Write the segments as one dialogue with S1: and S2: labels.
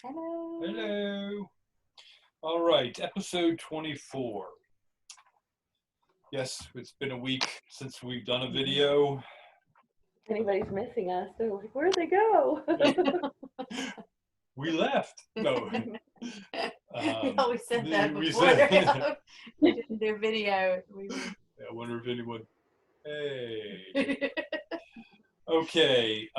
S1: Hello.
S2: Hello. All right, episode 24. Yes, it's been a week since we've done a video.
S3: If anybody's missing us, they're like, where'd they go?
S2: We left. No.
S1: We always said that
S2: we
S1: before
S2: said-
S1: we didn't do video.
S2: I wonder if anyone. Hey. Okay.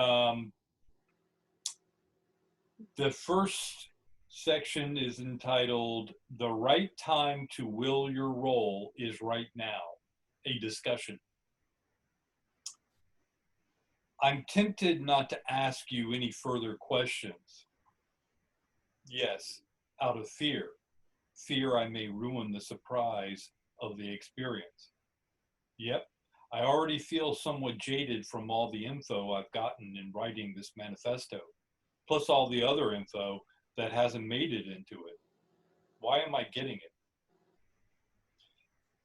S2: The first section is entitled "The Right Time to Will Your Role is Right Now," a discussion. I'm tempted not to ask you any further questions. Yes, out of fear. Fear I may ruin the surprise of the experience. Yep, I already feel somewhat jaded from all the info I've gotten in writing this manifesto, plus all the other info that hasn't made it into it. Why am I getting it?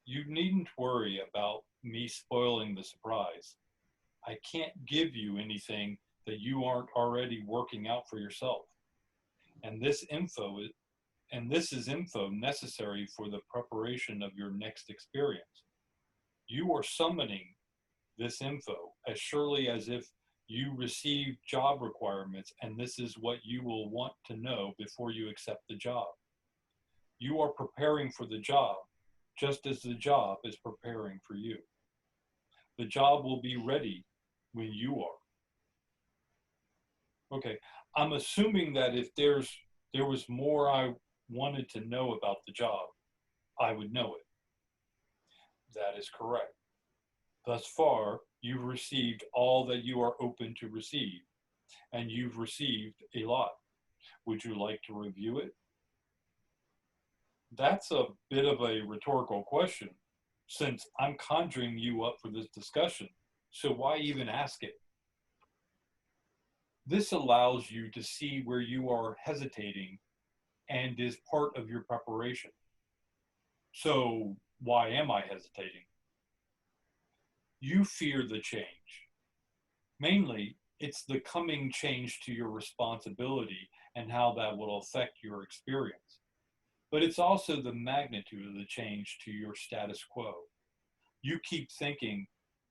S2: You needn't worry about me spoiling the surprise. I can't give you anything that you aren't already working out for yourself. And this is info necessary for the preparation of your next experience. You are summoning this info as surely as if you receive job requirements, and this is what you will want to know before you accept the job. You are preparing for the job just as the job is preparing for you. The job will be ready when you are. Okay, I'm assuming that if there was more I wanted to know about the job, I would know it. That is correct. Thus far, you've received all that you are open to receive, and you've received a lot. Would you like to review it? That's a bit of a rhetorical question, since I'm conjuring you up for this discussion, so why even ask it? This allows you to see where you are hesitating and is part of your preparation. So why am I hesitating? You fear the change. Mainly, it's the coming change to your responsibility and how that will affect your experience. But it's also the magnitude of the change to your status quo. You keep thinking,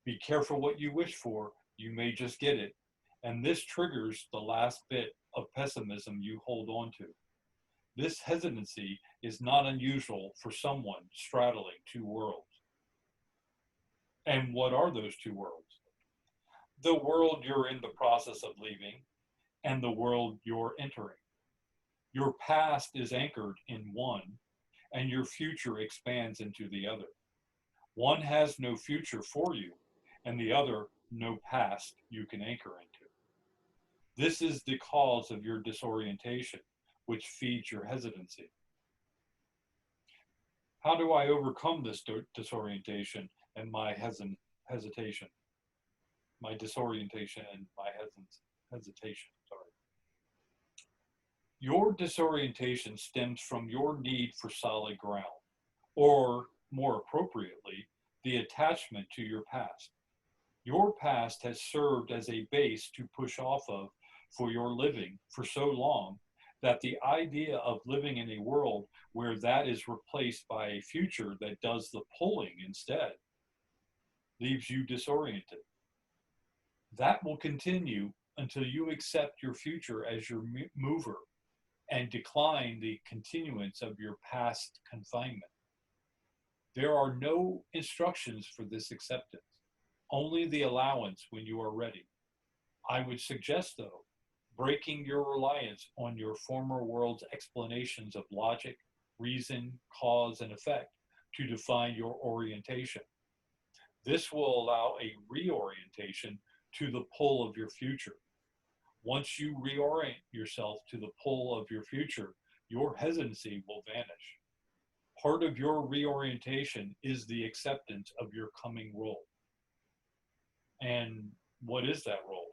S2: be careful what you wish for, you may just get it. And this triggers the last bit of pessimism you hold on to. This hesitancy is not unusual for someone straddling two worlds. And what are those two worlds? The world you're in the process of leaving and the world you're entering. Your past is anchored in one, and your future expands into the other. One has no future for you, and the other no past you can anchor into. This is the cause of your disorientation, which feeds your hesitancy. How do I overcome this disorientation and my hesitation? My disorientation and my hesitation, sorry. Your disorientation stems from your need for solid ground, or more appropriately, the attachment to your past. Your past has served as a base to push off of for your living for so long that the idea of living in a world where that is replaced by a future that does the pulling instead leaves you disoriented. That will continue until you accept your future as your mover and decline the continuance of your past confinement. There are no instructions for this acceptance, only the allowance when you are ready. I would suggest, though, breaking your reliance on your former world's explanations of logic, reason, cause, and effect to define your orientation. This will allow a reorientation to the pull of your future. Once you reorient yourself to the pull of your future, your hesitancy will vanish. Part of your reorientation is the acceptance of your coming role. And what is that role?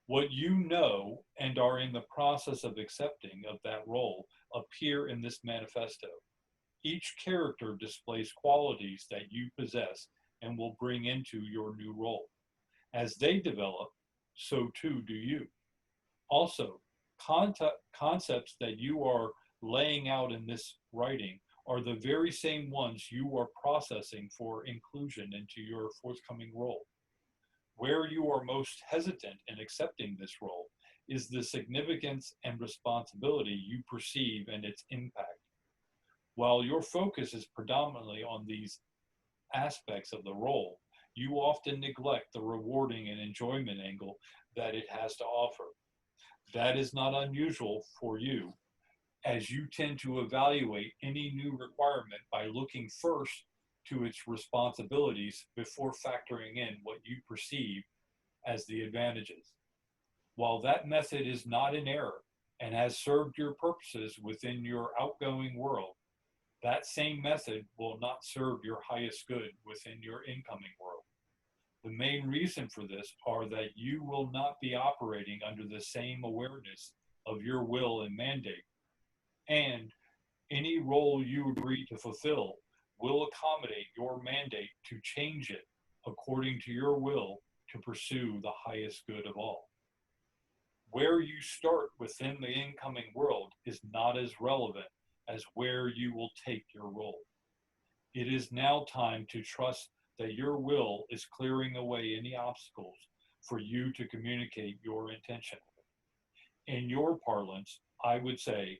S2: What you know and are in the process of accepting of that role appear in this manifesto. Each character displays qualities that you possess and will bring into your new role. As they develop, so too do you. Also, Concepts that you are laying out in this writing are the very same ones you are processing for inclusion into your forthcoming role. Where you are most hesitant in accepting this role is the significance and responsibility you perceive and its impact. While your focus is predominantly on these aspects of the role, you often neglect the rewarding and enjoyment angle that it has to offer. That is not unusual for you, as you tend to evaluate any new requirement by looking first to its responsibilities before factoring in what you perceive as the advantages. While that method is not in error and has served your purposes within your outgoing world, that same method will not serve your highest good within your incoming world. The main reason for this are that you will not be operating under the same awareness of your will and mandate, and any role you agree to fulfill will accommodate your mandate to change it according to your will to pursue the highest good of all. Where you start within the incoming world is not as relevant as where you will take your role. It is now time to trust that your will is clearing away any obstacles for you to communicate your intention. In your parlance, I would say,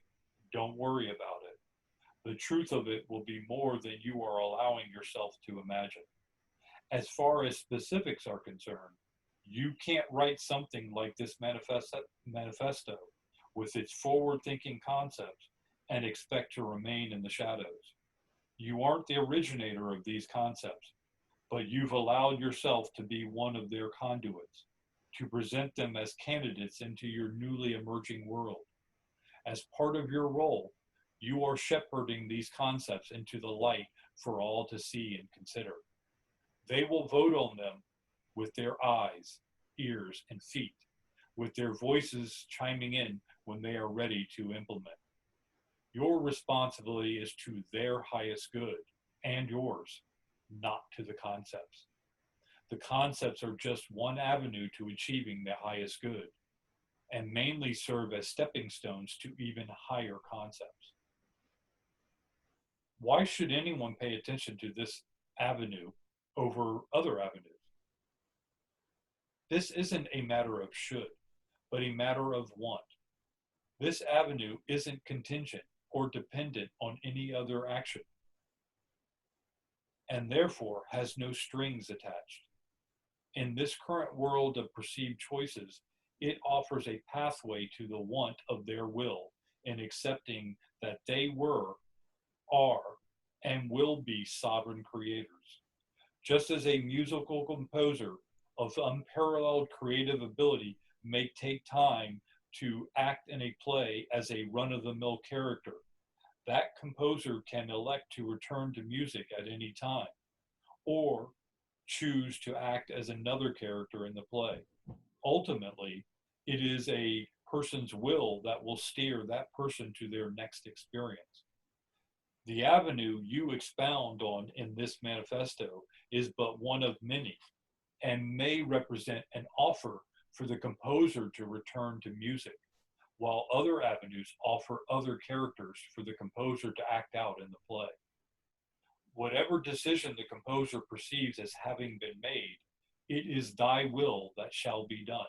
S2: don't worry about it. The truth of it will be more than you are allowing yourself to imagine. As far as specifics are concerned, you can't write something like this manifesto with its forward-thinking concepts and expect to remain in the shadows. You aren't the originator of these concepts, but you've allowed yourself to be one of their conduits, to present them as candidates into your newly emerging world. As part of your role, you are shepherding these concepts into the light for all to see and consider. They will vote on them with their eyes, ears, and feet, with their voices chiming in when they are ready to implement. Your responsibility is to their highest good and yours, not to the concepts. The concepts are just one avenue to achieving the highest good, and mainly serve as stepping stones to even higher concepts. Why should anyone pay attention to this avenue over other avenues? This isn't a matter of should, but a matter of want. This avenue isn't contingent or dependent on any other action, and therefore has no strings attached. In this current world of perceived choices, it offers a pathway to the want of their will in accepting that they were, are, and will be sovereign creators. Just as a musical composer of unparalleled creative ability may take time to act in a play as a run-of-the-mill character, that composer can elect to return to music at any time, or choose to act as another character in the play. Ultimately, it is a person's will that will steer that person to their next experience. The avenue you expound on in this manifesto is but one of many, and may represent an offer for the composer to return to music, while other avenues offer other characters for the composer to act out in the play. Whatever decision the composer perceives as having been made, it is thy will that shall be done.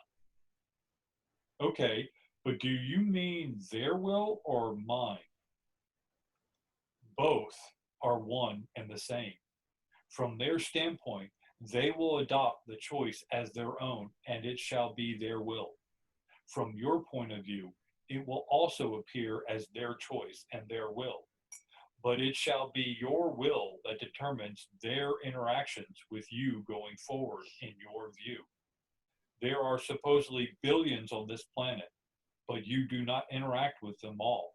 S2: Okay, but do you mean their will or mine? Both are one and the same. From their standpoint, they will adopt the choice as their own, and it shall be their will. From your point of view, it will also appear as their choice and their will. But it shall be your will that determines their interactions with you going forward in your view. There are supposedly billions on this planet, but you do not interact with them all,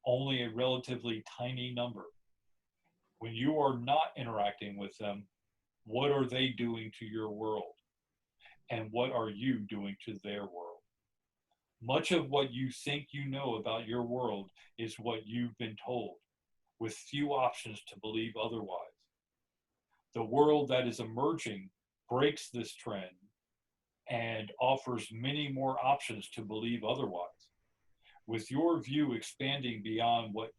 S2: only a relatively tiny number. When you are not interacting with them, what are they doing to your world? And what are you doing to their world? Much of what you think you know about your world is what you've been told, with few options to believe otherwise. The world that is emerging breaks this trend and offers many more options to believe otherwise. with your view expanding beyond what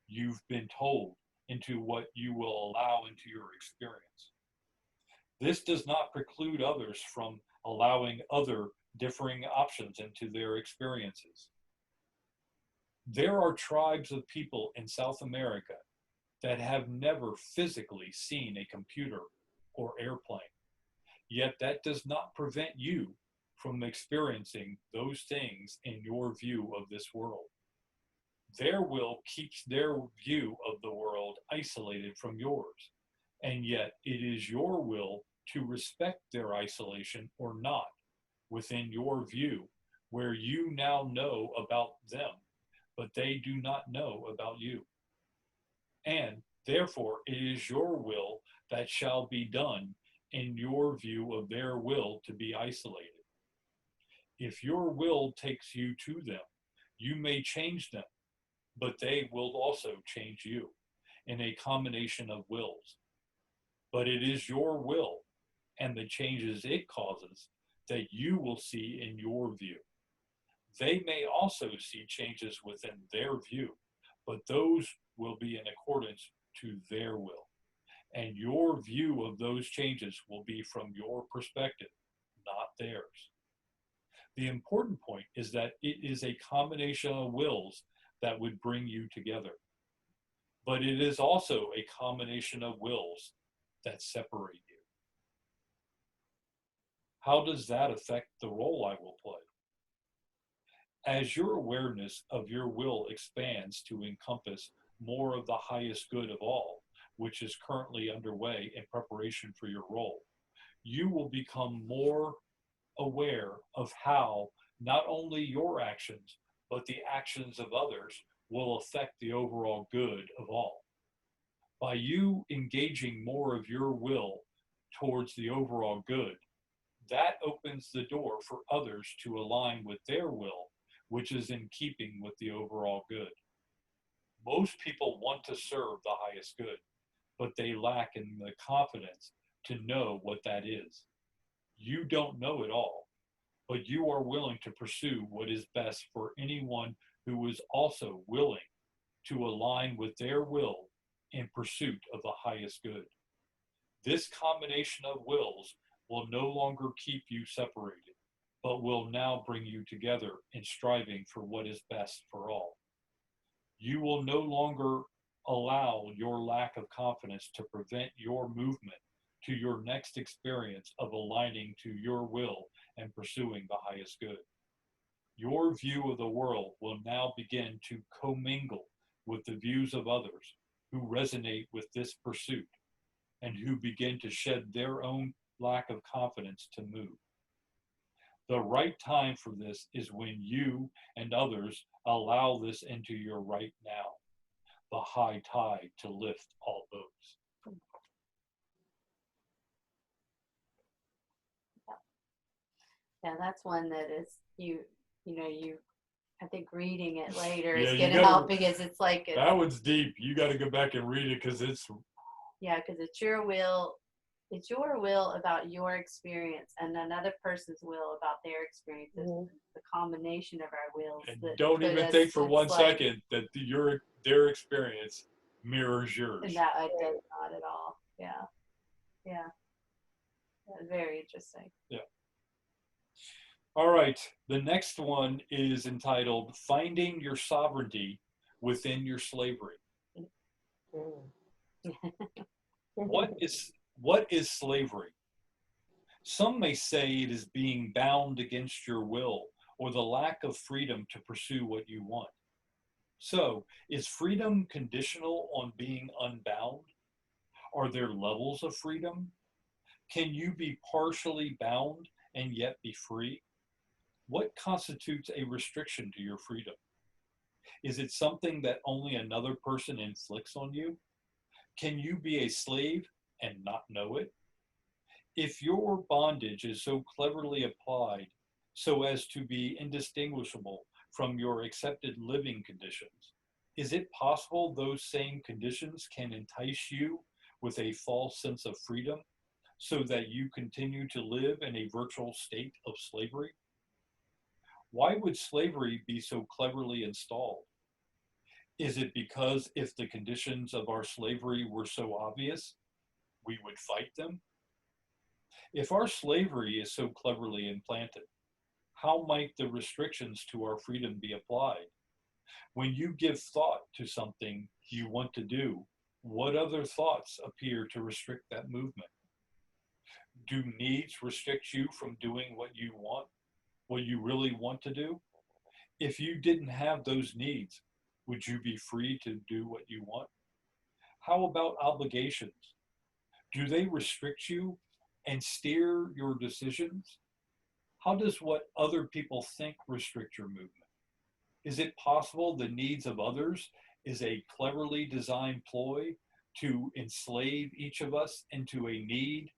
S2: you've been told into what you will allow into your experience. This does not preclude others from allowing other differing options into their experiences. There are tribes of people in South America that have never physically seen a computer or airplane. Yet that does not prevent you from experiencing those things in your view of this world. Their will keeps their view of the world isolated from yours, and yet it is your will to respect their isolation or not within your view, where you now know about them, but they do not know about you. And therefore, it is your will that shall be done in your view of their will to be isolated. If your will takes you to them, you may change them, but they will also change you in a combination of wills. But it is your will and the changes it causes that you will see in your view. They may also see changes within their view, but those will be in accordance to their will. And your view of those changes will be from your perspective, not theirs. The important point is that it is a combination of wills that would bring you together. But it is also a combination of wills that separate you. How does that affect the role I will play? As your awareness of your will expands to encompass more of the highest good of all, which is currently underway in preparation for your role, you will become more aware of how not only your actions, but the actions of others will affect the overall good of all. By you engaging more of your will towards the overall good, that opens the door for others to align with their will, which is in keeping with the overall good. Most people want to serve the highest good, but they lack in the confidence to know what that is. You don't know it all, but you are willing to pursue what is best for anyone who is also willing to align with their will in pursuit of the highest good. This combination of wills will no longer keep you separated, but will now bring you together in striving for what is best for all. You will no longer allow your lack of confidence to prevent your movement to your next experience of aligning to your will and pursuing the highest good. Your view of the world will now begin to commingle with the views of others who resonate with this pursuit and who begin to shed their own lack of confidence to move. The right time for this is when you and others allow this into your right now, the high tide to lift all boats.
S1: Yeah, that's one that is you I think reading it later
S2: Yeah,
S1: is
S2: you
S1: going to
S2: gotta-
S1: help because it's like
S2: That one's deep. You got to go back and read it because it's
S1: because it's your will. It's your will about your experience and another person's will about their experiences. The combination of our wills.
S2: and
S1: That
S2: don't
S1: put
S2: even
S1: us-
S2: think for
S1: it's
S2: 1
S1: like-
S2: second that their experience mirrors yours.
S1: And that it does not at all. Yeah. Yeah. Very interesting.
S2: Yeah. All right. The next one is entitled Finding Your Sovereignty Within Your Slavery. What is slavery? Some may say it is being bound against your will or the lack of freedom to pursue what you want. So, is freedom conditional on being unbound? Are there levels of freedom? Can you be partially bound and yet be free? What constitutes a restriction to your freedom? Is it something that only another person inflicts on you? Can you be a slave and not know it? If your bondage is so cleverly applied so as to be indistinguishable from your accepted living conditions, is it possible those same conditions can entice you with a false sense of freedom so that you continue to live in a virtual state of slavery? Why would slavery be so cleverly installed? Is it because if the conditions of our slavery were so obvious, we would fight them? If our slavery is so cleverly implanted, how might the restrictions to our freedom be applied? When you give thought to something you want to do, what other thoughts appear to restrict that movement? Do needs restrict you from doing what you want, what you really want to do? If you didn't have those needs, would you be free to do what you want? How about obligations? Do they restrict you and steer your decisions? How does what other people think restrict your movement? Is it possible the needs of others is a cleverly designed ploy to enslave each of us into a need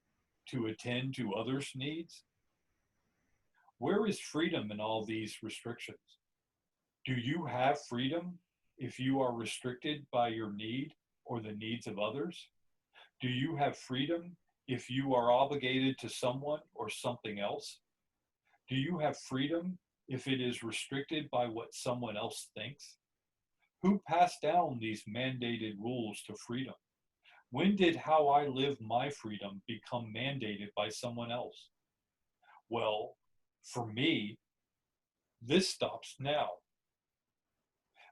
S2: to attend to others' needs? Where is freedom in all these restrictions? Do you have freedom if you are restricted by your need or the needs of others? Do you have freedom if you are obligated to someone or something else? Do you have freedom if it is restricted by what someone else thinks? Who passed down these mandated rules to freedom? When did how I live my freedom become mandated by someone else? Well, for me, this stops now.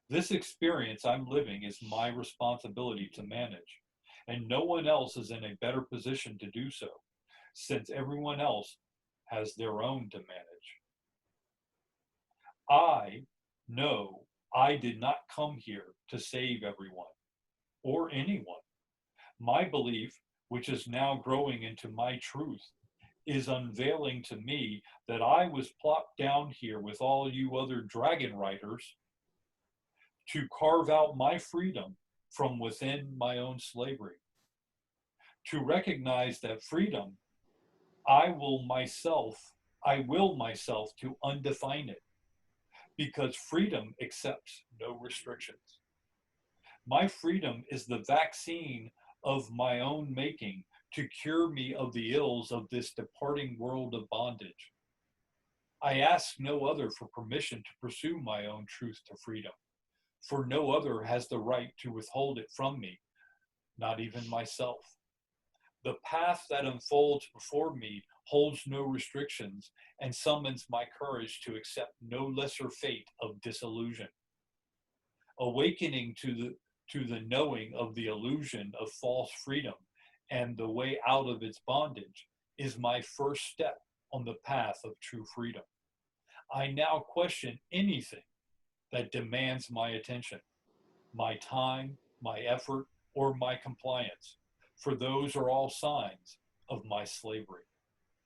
S2: This experience I'm living is my responsibility to manage, and no one else is in a better position to do so, since everyone else has their own to manage. I know I did not come here to save everyone or anyone. My belief, which is now growing into my truth, is unveiling to me that I was plopped down here with all you other dragon riders to carve out my freedom from within my own slavery. To recognize that freedom, I will myself to undefine it, because freedom accepts no restrictions. My freedom is the vaccine of my own making to cure me of the ills of this departing world of bondage. I ask no other for permission to pursue my own truth to freedom, for no other has the right to withhold it from me, not even myself. The path that unfolds before me holds no restrictions and summons my courage to accept no lesser fate of disillusion. Awakening to the knowing of the illusion of false freedom and the way out of its bondage is my first step on the path of true freedom. I now question anything that demands my attention, my time, my effort, or my compliance, for those are all signs of my slavery.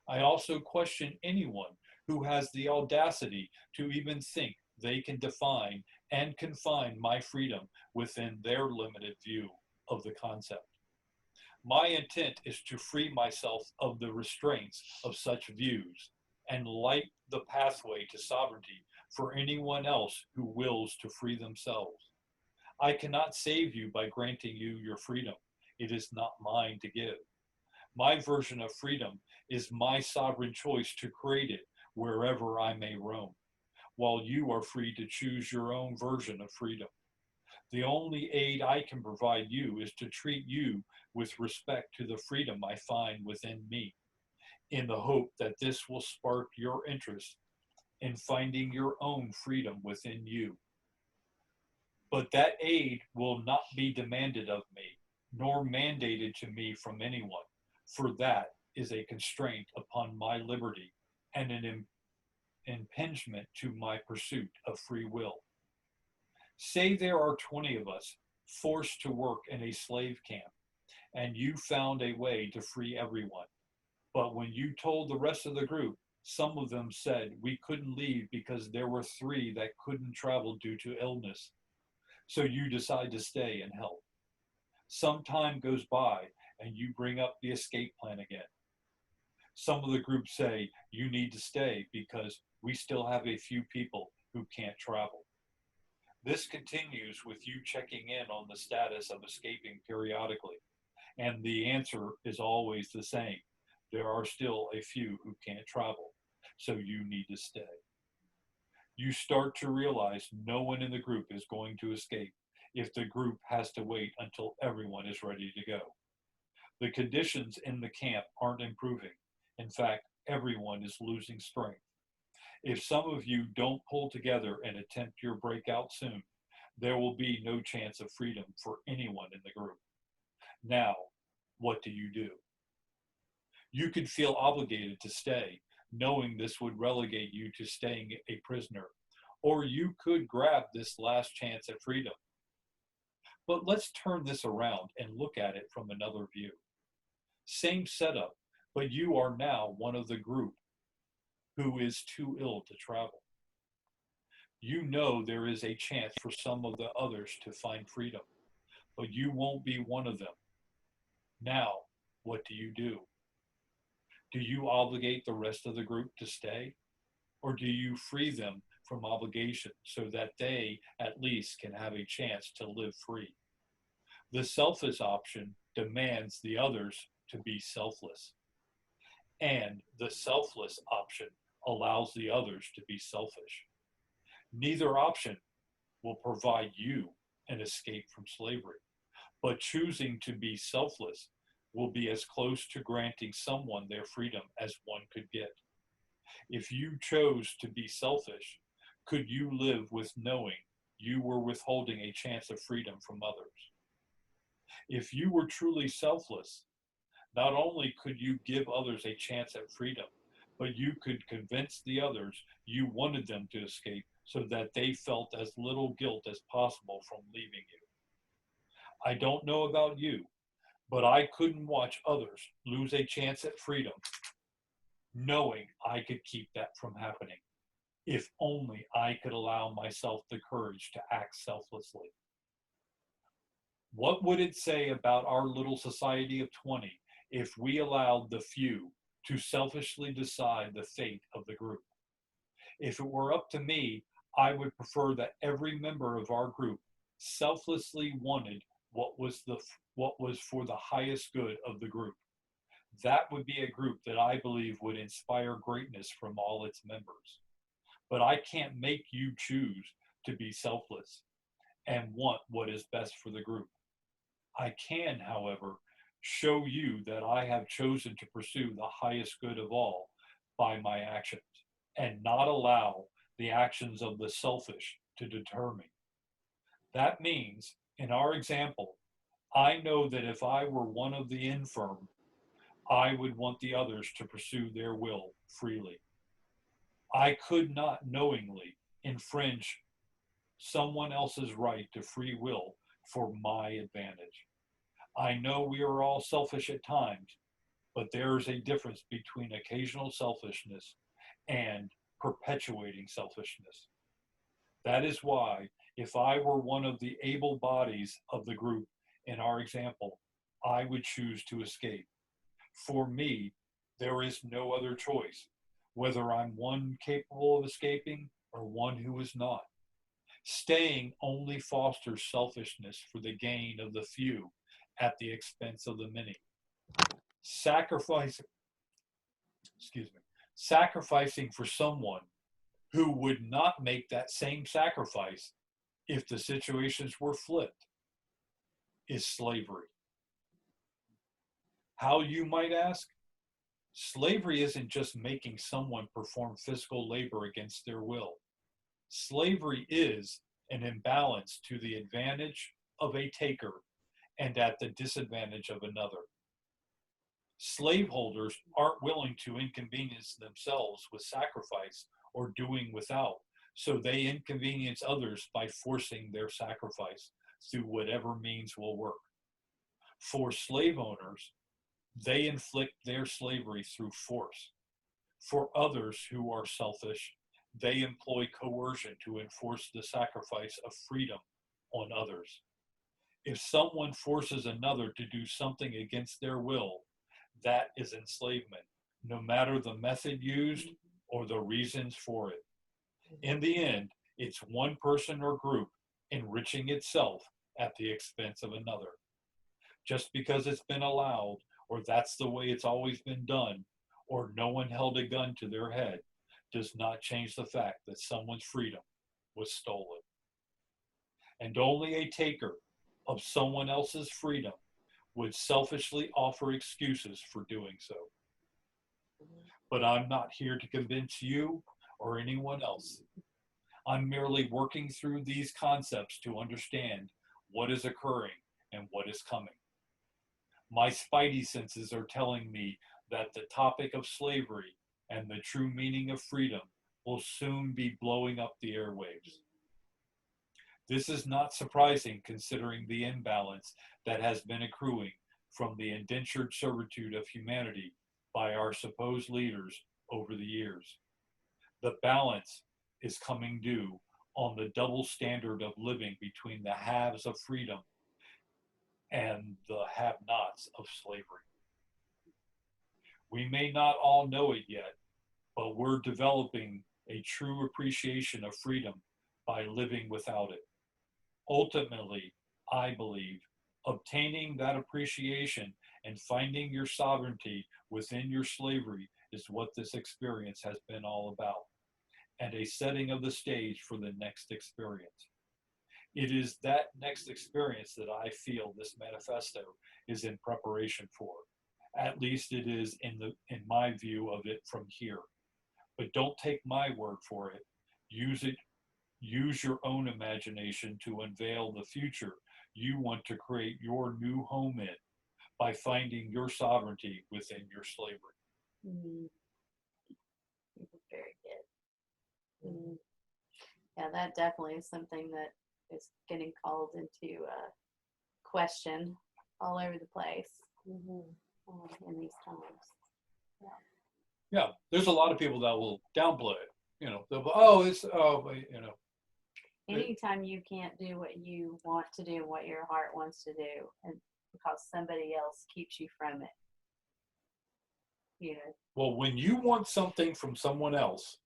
S2: I also question anyone who has the audacity to even think they can define and confine my freedom within their limited view of the concept. My intent is to free myself of the restraints of such views and light the pathway to sovereignty for anyone else who wills to free themselves. I cannot save you by granting you your freedom. It is not mine to give. My version of freedom is my sovereign choice to create it wherever I may roam, while you are free to choose your own version of freedom. The only aid I can provide you is to treat you with respect to the freedom I find within me, in the hope that this will spark your interest in finding your own freedom within you. But that aid will not be demanded of me, nor mandated to me from anyone, for that is a constraint upon my liberty and an impingement to my pursuit of free will. Say there are 20 of us forced to work in a slave camp, and you found a way to free everyone. But when you told the rest of the group, some of them said we couldn't leave because there were 3 that couldn't travel due to illness. So you decide to stay and help. Some time goes by and you bring up the escape plan again. Some of the group say you need to stay because we still have a few people who can't travel. This continues with you checking in on the status of escaping periodically, and the answer is always the same. There are still a few who can't travel, so you need to stay. You start to realize no one in the group is going to escape if the group has to wait until everyone is ready to go. The conditions in the camp aren't improving. In fact, everyone is losing strength. If some of you don't pull together and attempt your breakout soon, there will be no chance of freedom for anyone in the group. Now, what do? You could feel obligated to stay, knowing this would relegate you to staying a prisoner, or you could grab this last chance at freedom. But let's turn this around and look at it from another view. Same setup, but you are now one of the group who is too ill to travel. You know there is a chance for some of the others to find freedom, but you won't be one of them. Now, what do? Do you obligate the rest of the group to stay? Or do you free them from obligation so that they at least can have a chance to live free? The selfish option demands the others to be selfless, and the selfless option allows the others to be selfish. Neither option will provide you an escape from slavery, but choosing to be selfless will be as close to granting someone their freedom as one could get. If you chose to be selfish, could you live with knowing you were withholding a chance of freedom from others? If you were truly selfless, not only could you give others a chance at freedom, but you could convince the others you wanted them to escape so that they felt as little guilt as possible from leaving you. I don't know about you, but I couldn't watch others lose a chance at freedom knowing I could keep that from happening. If only I could allow myself the courage to act selflessly. What would it say about our little society of 20 if we allowed the few to selfishly decide the fate of the group? If it were up to me, I would prefer that every member of our group selflessly wanted what was for the highest good of the group. That would be a group that I believe would inspire greatness from all its members. But I can't make you choose to be selfless and want what is best for the group. I can, however, show you that I have chosen to pursue the highest good of all by my actions and not allow the actions of the selfish to deter me. That means, in our example, I know that if I were one of the infirm, I would want the others to pursue their will freely. I could not knowingly infringe someone else's right to free will for my advantage. I know we are all selfish at times, but there is a difference between occasional selfishness and perpetuating selfishness. That is why, if I were one of the able bodies of the group in our example, I would choose to escape. For me, there is no other choice, whether I'm one capable of escaping or one who is not. Staying only fosters selfishness for the gain of the few at the expense of the many. Sacrificing, sacrificing for someone who would not make that same sacrifice if the situations were flipped is slavery. How, you might ask? Slavery isn't just making someone perform physical labor against their will. Slavery is an imbalance to the advantage of a taker and at the disadvantage of another. Slaveholders aren't willing to inconvenience themselves with sacrifice or doing without, so they inconvenience others by forcing their sacrifice through whatever means will work. For slave owners, they inflict their slavery through force. For others who are selfish, they employ coercion to enforce the sacrifice of freedom on others. If someone forces another to do something against their will, that is enslavement, no matter the method used or the reasons for it. In the end, it's one person or group enriching itself at the expense of another. Just because it's been allowed, or that's the way it's always been done, or no one held a gun to their head, does not change the fact that someone's freedom was stolen. And only a taker of someone else's freedom would selfishly offer excuses for doing so. But I'm not here to convince you or anyone else. I'm merely working through these concepts to understand what is occurring and what is coming. My spidey senses are telling me that the topic of slavery and the true meaning of freedom will soon be blowing up the airwaves. This is not surprising considering the imbalance that has been accruing from the indentured servitude of humanity by our supposed leaders over the years. The balance is coming due on the double standard of living between the haves of freedom and the have-nots of slavery. We may not all know it yet, but we're developing a true appreciation of freedom by living without it. Ultimately, I believe, obtaining that appreciation and finding your sovereignty within your slavery is what this experience has been all about, and a setting of the stage for the next experience. It is that next experience that I feel this manifesto is in preparation for. At least it is in my view of it from here. But don't take my word for it. Use your own imagination to unveil the future you want to create your new home in by finding your sovereignty within your slavery.
S1: Very good. Yeah, that definitely is something that is getting called into question all over the place in these times.
S2: Yeah, there's a lot of people that will downplay it.
S1: Anytime you can't do what you want to do, what your heart wants to do, and because somebody else keeps you from it,
S2: Well, when you want something from someone else,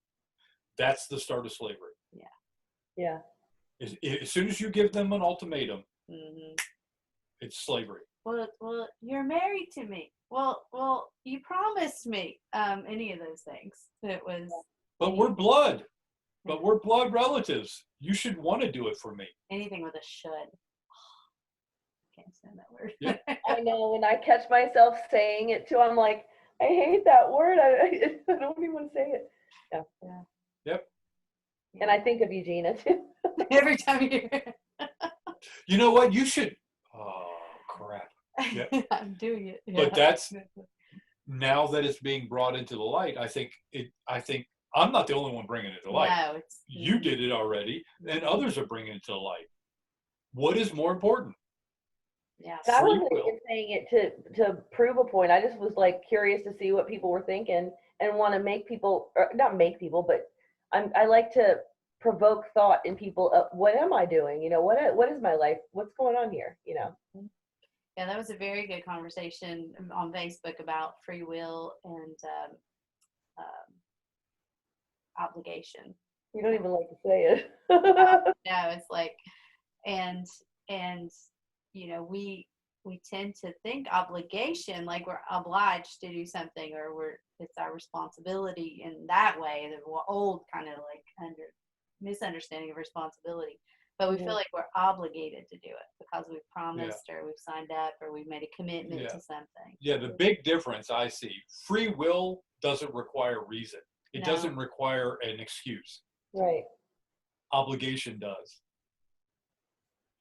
S2: that's the start of slavery.
S3: Yeah.
S2: As soon as you give them an ultimatum, it's slavery.
S1: Well, you're married to me. Well, you promised me. Any of those things. It was.
S2: But we're blood. But we're blood relatives. You should want to do it for me.
S1: Anything with a should. Can't say that word.
S2: Yeah.
S3: I know, when I catch myself saying it too, I'm like, I hate that word. I don't even want to say it. Yeah.
S2: Yep.
S3: And I think of you, Gina, too.
S1: Every time you.
S2: You know what? You should. Oh crap. Yep.
S1: I'm doing it.
S2: But that's now that it's being brought into the light. I think I'm not the only one bringing it to light.
S1: No,
S2: You did it already, and others are bringing it to the light. What is more important?
S1: Yeah.
S3: I wasn't even saying it to prove a point. I just was like curious to see what people were thinking and want to make people, or not make people, but I like to provoke thought in people. What am I doing? What is my life? What's going on here?
S1: Yeah, that was a very good conversation on Facebook about free will and obligation.
S3: You don't even like to say it.
S1: No, it's like, and we tend to think obligation like we're obliged to do something, or it's our responsibility in that way. The old kind of like misunderstanding of responsibility, but we feel like we're obligated to do it because we've promised or we've signed up or we've made a commitment to something.
S2: Yeah, the big difference I see, free will doesn't require reason. It doesn't require an excuse.
S3: Right.
S2: Obligation does.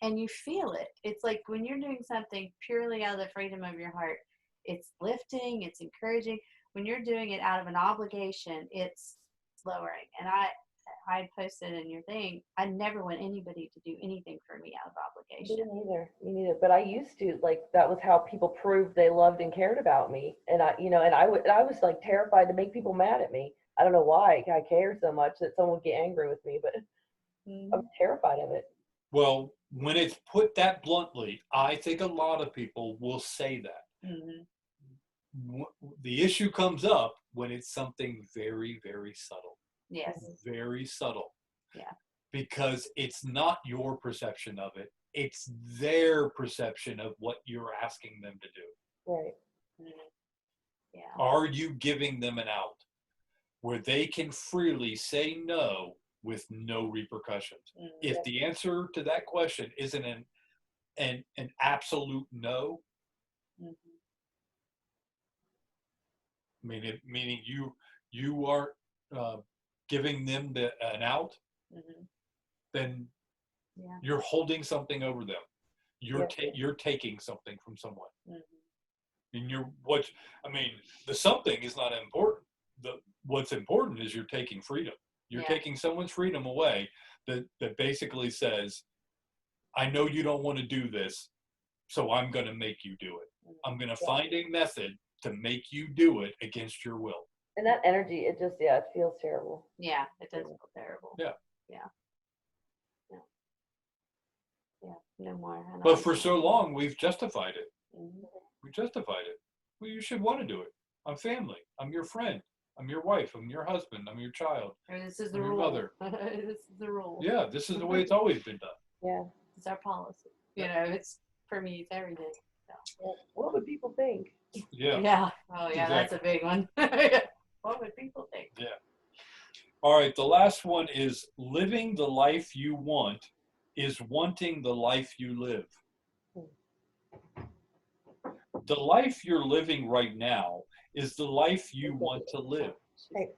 S1: And you feel it. It's like when you're doing something purely out of the freedom of your heart, it's lifting, it's encouraging. When you're doing it out of an obligation, it's lowering. And I posted in your thing, I never want anybody to do anything for me out of obligation.
S3: Me neither. But I used to, like, that was how people proved they loved and cared about me. And I was like terrified to make people mad at me. I don't know why I care so much that someone would get angry with me, but I'm terrified of it.
S2: Well, when it's put that bluntly, I think a lot of people will say that. The issue comes up when it's something very, very subtle.
S1: Yes.
S2: Very subtle.
S1: Yeah.
S2: Because it's not your perception of it. It's their perception of what you're asking them to do.
S3: Right.
S1: Yeah.
S2: Are you giving them an out? where they can freely say no with no repercussions. If the answer to that question isn't an absolute no, meaning you aren't giving them an out, then you're holding something over them. You're taking something from someone. And the something is not important. What's important is you're taking freedom. You're taking someone's freedom away that basically says, I know you don't want to do this, so I'm going to make you do it. I'm going to find a method to make you do it against your will.
S3: And that energy, it just, it feels terrible.
S1: Yeah, it does feel terrible.
S2: Yeah.
S1: No more.
S2: But for so long, we've justified it. We justified it. Well, you should want to do it. I'm family. I'm your friend. I'm your wife. I'm your husband. I'm your child.
S1: This is the
S2: I'm your
S1: rule.
S2: mother.
S1: This is the rule.
S2: Yeah, this is the way it's always been done.
S3: Yeah.
S1: It's our policy. It's for me, it's every day. So.
S3: What would people think?
S2: Yeah.
S1: Yeah. Oh, yeah,
S2: Exactly.
S1: that's a big one. What would people think?
S2: Yeah. All right. The last one is living the life you want is wanting the life you live. The life you're living right now is the life you want to live.
S3: Hey.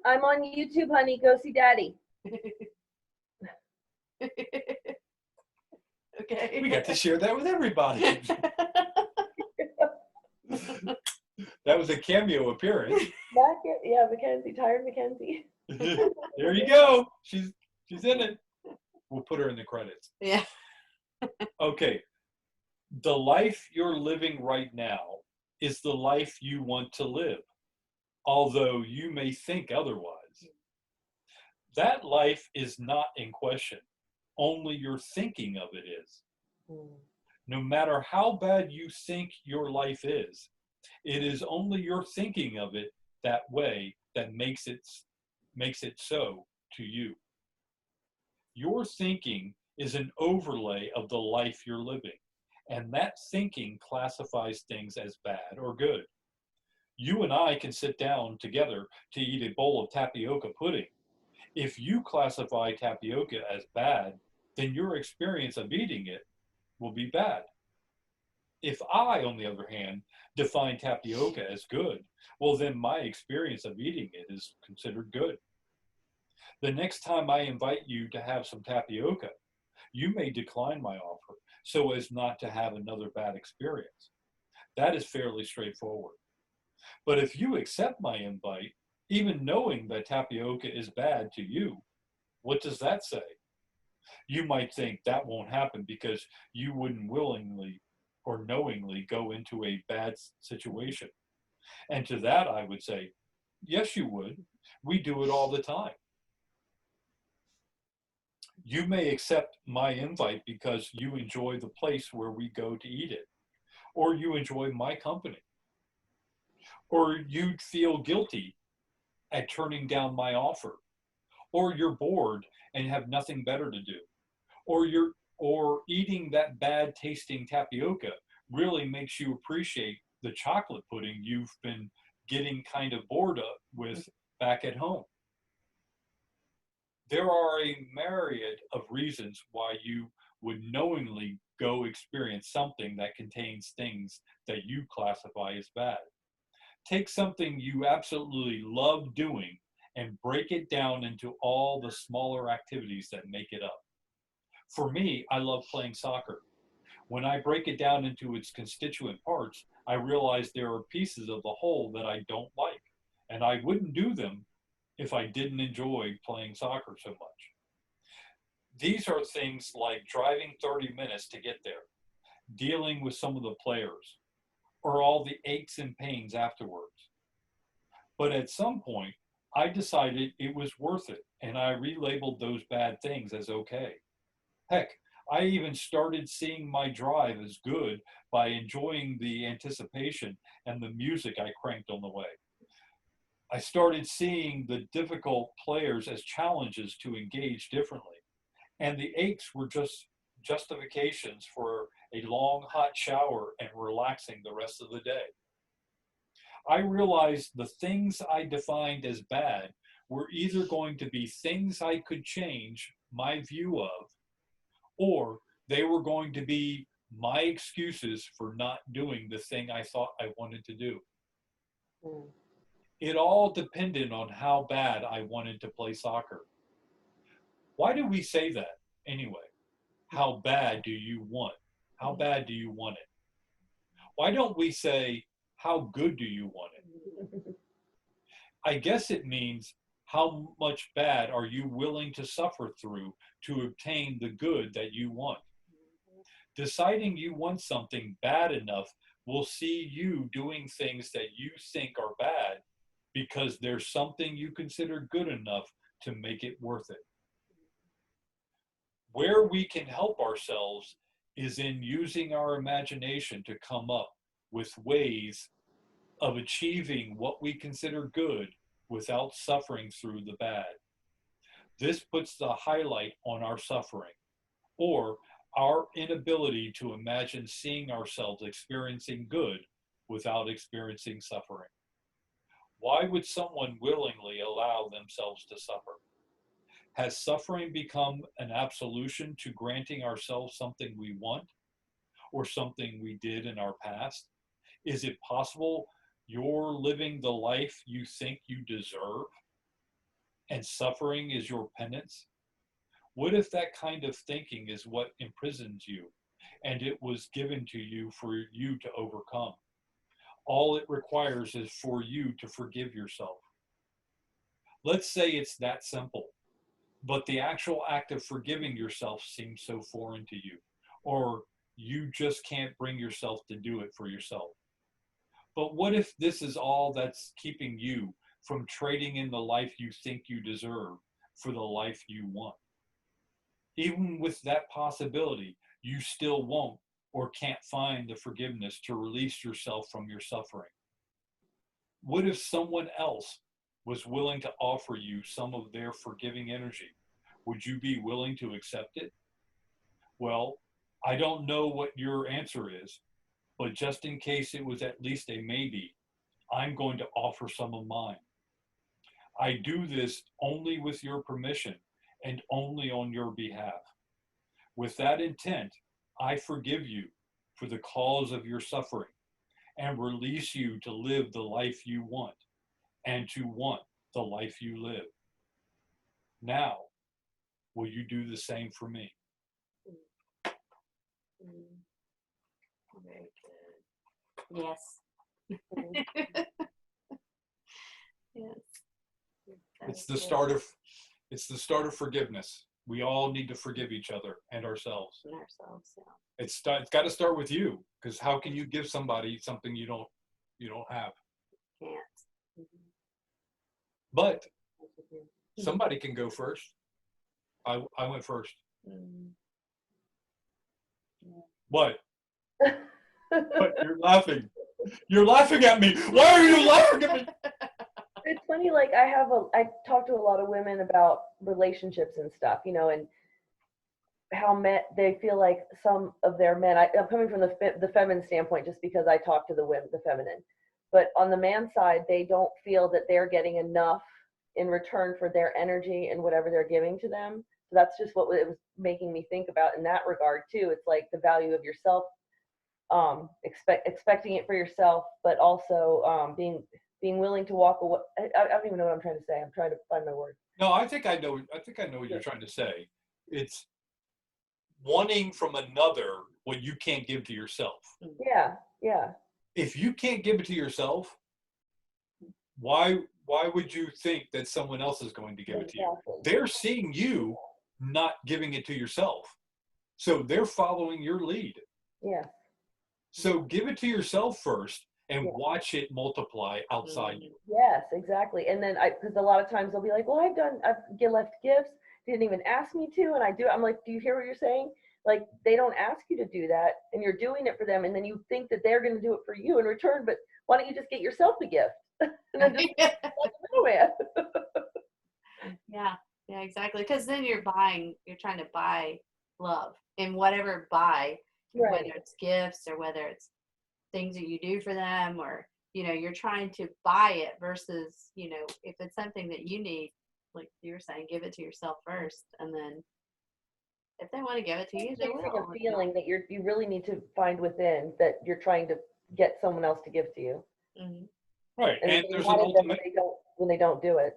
S3: I'm on YouTube, honey. Go see Daddy.
S1: Okay.
S2: We got to share that with everybody. That was a cameo appearance.
S3: Mackenzie, tired Mackenzie.
S2: There you go. She's in it. We'll put her in the credits.
S1: Yeah.
S2: Okay. The life you're living right now is the life you want to live, although you may think otherwise. That life is not in question. Only your thinking of it is. No matter how bad you think your life is, it is only your thinking of it that way that makes it so to you. Your thinking is an overlay of the life you're living, and that thinking classifies things as bad or good. You and I can sit down together to eat a bowl of tapioca pudding. If you classify tapioca as bad, then your experience of eating it will be bad. If I, on the other hand, define tapioca as good, well, then my experience of eating it is considered good. The next time I invite you to have some tapioca, you may decline my offer so as not to have another bad experience. That is fairly straightforward. But if you accept my invite, even knowing that tapioca is bad to you, what does that say? You might think that won't happen because you wouldn't willingly or knowingly go into a bad situation. And to that, I would say, yes, you would. We do it all the time. You may accept my invite because you enjoy the place where we go to eat it, or you enjoy my company, or you'd feel guilty at turning down my offer, or you're bored and have nothing better to do, or eating that bad tasting tapioca really makes you appreciate the chocolate pudding you've been getting kind of bored with back at home. There are a myriad of reasons why you would knowingly go experience something that contains things that you classify as bad. Take something you absolutely love doing and break it down into all the smaller activities that make it up. For me, I love playing soccer. When I break it down into its constituent parts, I realize there are pieces of the whole that I don't like, and I wouldn't do them if I didn't enjoy playing soccer so much. These are things like driving 30 minutes to get there, dealing with some of the players, or all the aches and pains afterwards. But at some point, I decided it was worth it, and I relabeled those bad things as okay. Heck, I even started seeing my drive as good by enjoying the anticipation and the music I cranked on the way. I started seeing the difficult players as challenges to engage differently, and the aches were just justifications for a long hot shower and relaxing the rest of the day. I realized the things I defined as bad were either going to be things I could change my view of, or they were going to be my excuses for not doing the thing I thought I wanted to do.
S3: Mm.
S2: It all depended on how bad I wanted to play soccer. Why do we say that anyway? How bad do you want? How bad do you want it? Why don't we say, how good do you want it? I guess it means, how much bad are you willing to suffer through to obtain the good that you want? Deciding you want something bad enough will see you doing things that you think are bad because there's something you consider good enough to make it worth it. Where we can help ourselves is in using our imagination to come up with ways of achieving what we consider good without suffering through the bad. This puts the highlight on our suffering, or our inability to imagine seeing ourselves experiencing good without experiencing suffering. Why would someone willingly allow themselves to suffer? Has suffering become an absolution to granting ourselves something we want or something we did in our past? Is it possible you're living the life you think you deserve and suffering is your penance? What if that kind of thinking is what imprisons you and it was given to you for you to overcome? All it requires is for you to forgive yourself. Let's say it's that simple, but the actual act of forgiving yourself seems so foreign to you, or you just can't bring yourself to do it for yourself. But what if this is all that's keeping you from trading in the life you think you deserve for the life you want? Even with that possibility, you still won't or can't find the forgiveness to release yourself from your suffering. What if someone else was willing to offer you some of their forgiving energy? Would you be willing to accept it? Well, I don't know what your answer is, but just in case it was at least a maybe, I'm going to offer some of mine. I do this only with your permission and only on your behalf. With that intent, I forgive you for the cause of your suffering and release you to live the life you want and to want the life you live. Now, will you do the same for me?
S1: Very good. Yes. Yes.
S2: It's the start of forgiveness. We all need to forgive each other and ourselves.
S1: And ourselves, yeah.
S2: It's got to start with you, because how can you give somebody something you don't have?
S1: Can't.
S2: But somebody can go first. I went first. What? What? You're laughing. You're laughing at me. Why are you laughing at me?
S3: It's funny, like I talk to a lot of women about relationships and stuff, and how they feel like some of their men, I'm coming from the feminine standpoint just because I talk to the feminine, but on the man side, they don't feel that they're getting enough in return for their energy and whatever they're giving to them. So that's just what it was making me think about in that regard too. It's like the value of yourself, expecting it for yourself, but also being willing to walk away. I don't even know what I'm trying to say. I'm trying to find my word.
S2: No, I think I know what you're trying to say. It's wanting from another what you can't give to yourself.
S3: Yeah.
S2: If you can't give it to yourself, why would you think that someone else is going to give it to you? They're seeing you not giving it to yourself. So they're following your lead.
S3: Yeah.
S2: So give it to yourself first and watch it multiply outside you.
S3: Yes, exactly. And then because a lot of times they'll be like, well, I've left gifts, didn't even ask me to, and I do. I'm like, do you hear what you're saying? Like, they don't ask you to do that, and you're doing it for them, and then you think that they're going to do it for you in return, but why don't you just get yourself a gift? And then just like a middleman.
S1: Yeah, exactly. Because then you're trying to buy love in whatever buy,
S3: Right.
S1: whether it's gifts or whether it's things that you do for them or you're trying to buy it versus, if it's something that you need, like you were saying, give it to yourself first, and then if they want to give it to you, they
S3: It's
S1: will.
S3: a feeling that you really need to find within that you're trying to get someone else to give to you.
S1: Mm-hmm.
S2: Right.
S3: And
S2: And
S3: you're
S2: there's
S3: mad
S2: an
S3: at them
S2: ultimate.
S3: when they don't do it.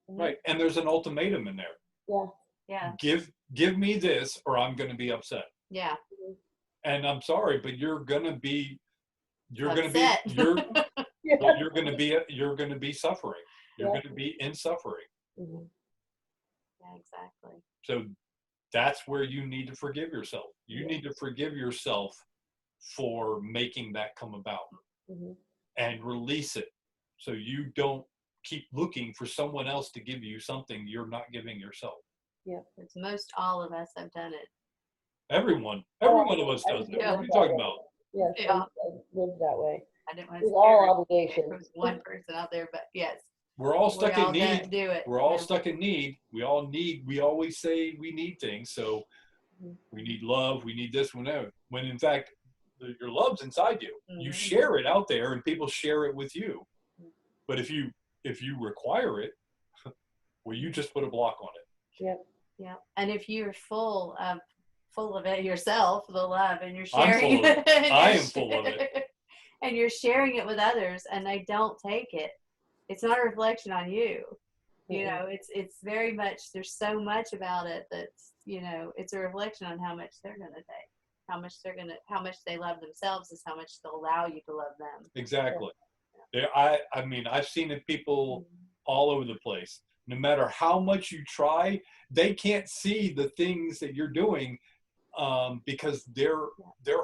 S2: Right. And there's an ultimatum in there.
S3: Yeah.
S1: Yeah.
S2: Give me this or I'm going to be upset.
S1: Yeah.
S2: And I'm sorry, but you're going to be
S1: Yeah.
S2: going to be suffering. You're going to be in suffering.
S3: Mm-hmm.
S1: Yeah, exactly.
S2: So that's where you need to forgive yourself. You need to forgive yourself for making that come about, and release it, so you don't keep looking for someone else to give you something you're not giving yourself.
S3: Yeah.
S1: It's most all of us have done it.
S2: Every one of us does it. What are you talking about?
S3: Yes,
S1: Yeah.
S3: I live that way.
S1: I didn't want to
S3: With
S1: scare
S3: all
S1: you.
S3: obligations.
S1: There was one person out there, but yes.
S2: We're all stuck in
S1: all
S2: need.
S1: do it.
S2: We're all stuck in need. We always say we need things. So we need love. We need this, whenever. When in fact, your love's inside you. You share it out there, and people share it with you. But if you require it, well, you just put a block on it.
S3: Yep.
S1: Yeah. And if you're full of it yourself, the love, and you're sharing it.
S2: I am full of it.
S1: And you're sharing it with others, and they don't take it. It's not a reflection on you. It's very much, there's so much about it that's, it's a reflection on how much they're going to take. How much they love themselves is how much they'll allow you to love them.
S2: Exactly. I mean, I've seen it people all over the place. No matter how much you try, they can't see the things that you're doing, because their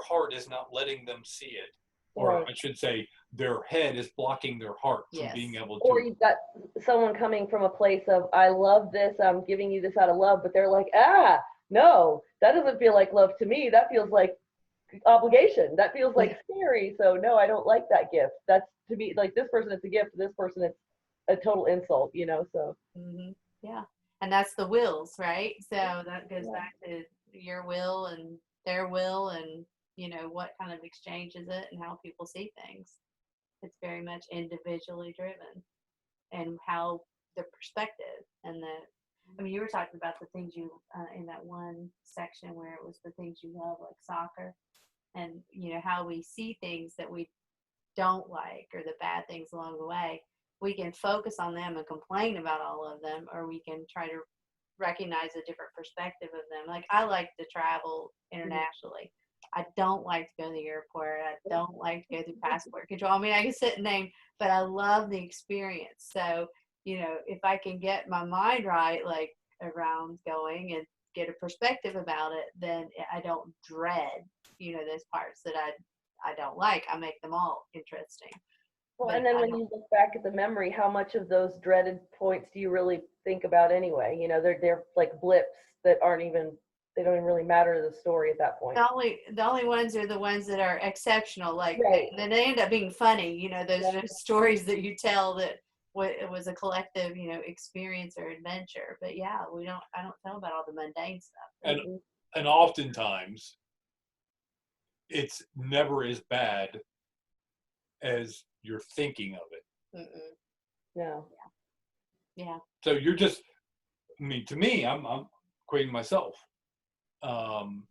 S2: heart is not letting them see it. Or I should say, their head is blocking their heart from being able to.
S3: Or you've got someone coming from a place of, I love this, I'm giving you this out of love, but they're like, no, that doesn't feel like love to me. That feels like obligation. That feels like scary. So no, I don't like that gift. That's, to me, like, this person it's a gift, this person it's a total insult, so.
S1: Yeah. And that's the wills, right? So that goes back to your will and their will, and what kind of exchange is it and how people see things. It's very much individually driven, and how the perspective and you were talking about the things you in that one section where it was the things you love, like soccer, and how we see things that we don't like, or the bad things along the way. We can focus on them and complain about all of them, or we can try to recognize a different perspective of them. Like, I like to travel internationally. I don't like to go to the airport. I don't like to go through passport control. I mean, I can sit and name, but I love the experience. So, if I can get my mind right, like, around going and get a perspective about it, then I don't dread, those parts that I don't like. I make them all interesting.
S3: Well, and then when you look back at the memory, how much of those dreaded points do you really think about anyway? They're like blips that they don't even really matter to the story at that point.
S1: The only ones are the ones that are exceptional, like, then they end up being funny. Those are just stories that you tell that it was a collective, experience or adventure. But yeah, I don't tell about all the mundane stuff.
S2: And oftentimes, it's never as bad as you're thinking of it.
S3: No.
S1: Yeah.
S2: So you're just, to me, I'm equating myself. I'm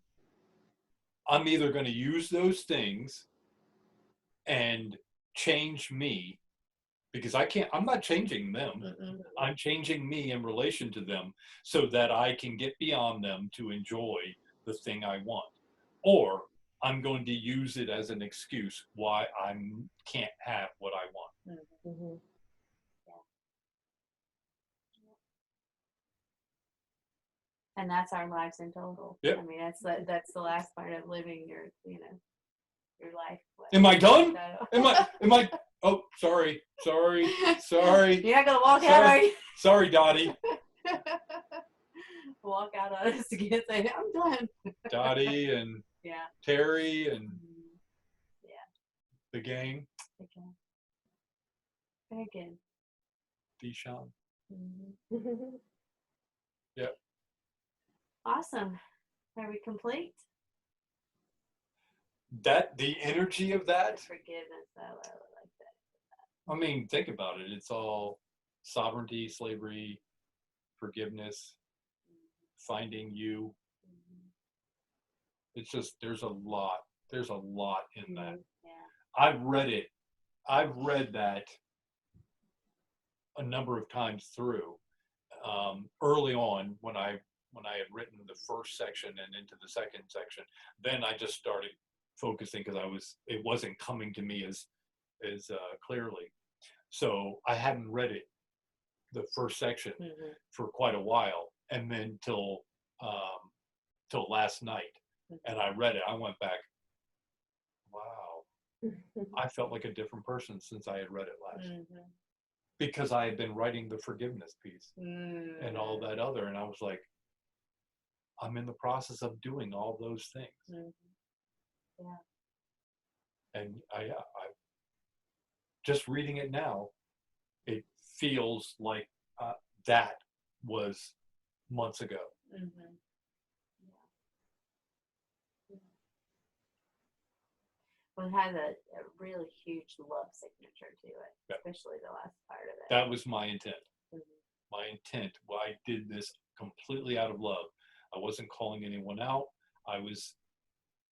S2: either going to use those things and change me, because I'm not changing them. I'm changing me in relation to them, so that I can get beyond them to enjoy the thing I want. Or I'm going to use it as an excuse why I can't have what I want.
S1: And that's our lives in total.
S2: Yep.
S1: I mean, that's the last part of living your life.
S2: Am I done? Am I? Oh, sorry.
S1: You're not gonna walk out, are you?
S2: Sorry, Dottie.
S1: Walk out on us again, say, I'm done.
S2: Dottie and Terry and the gang.
S1: Again.
S2: Deshaun.
S1: Yep. Awesome. Are we complete?
S2: The energy of that.
S1: Forgiveness, I like that.
S2: I mean, think about it. It's all sovereignty, slavery, forgiveness, finding you. It's just, there's a lot in that.
S1: Yeah.
S2: I've read that a number of times through. Early on, when I had written the first section and into the second section, then I just started focusing because it wasn't coming to me as clearly. So I hadn't read it, the first section, for quite a while, and then till last night, and I read it. I went back, wow, I felt like a different person since I had read it last. Because I had been writing the forgiveness piece and all that other, and I was like, I'm in the process of doing all those things.
S1: Yeah.
S2: And I just reading it now, it feels like that was months ago.
S1: Well, it has a really huge love signature to it, especially the last part of it.
S2: That was my intent. My intent. Well, I did this completely out of love. I wasn't calling anyone out. I was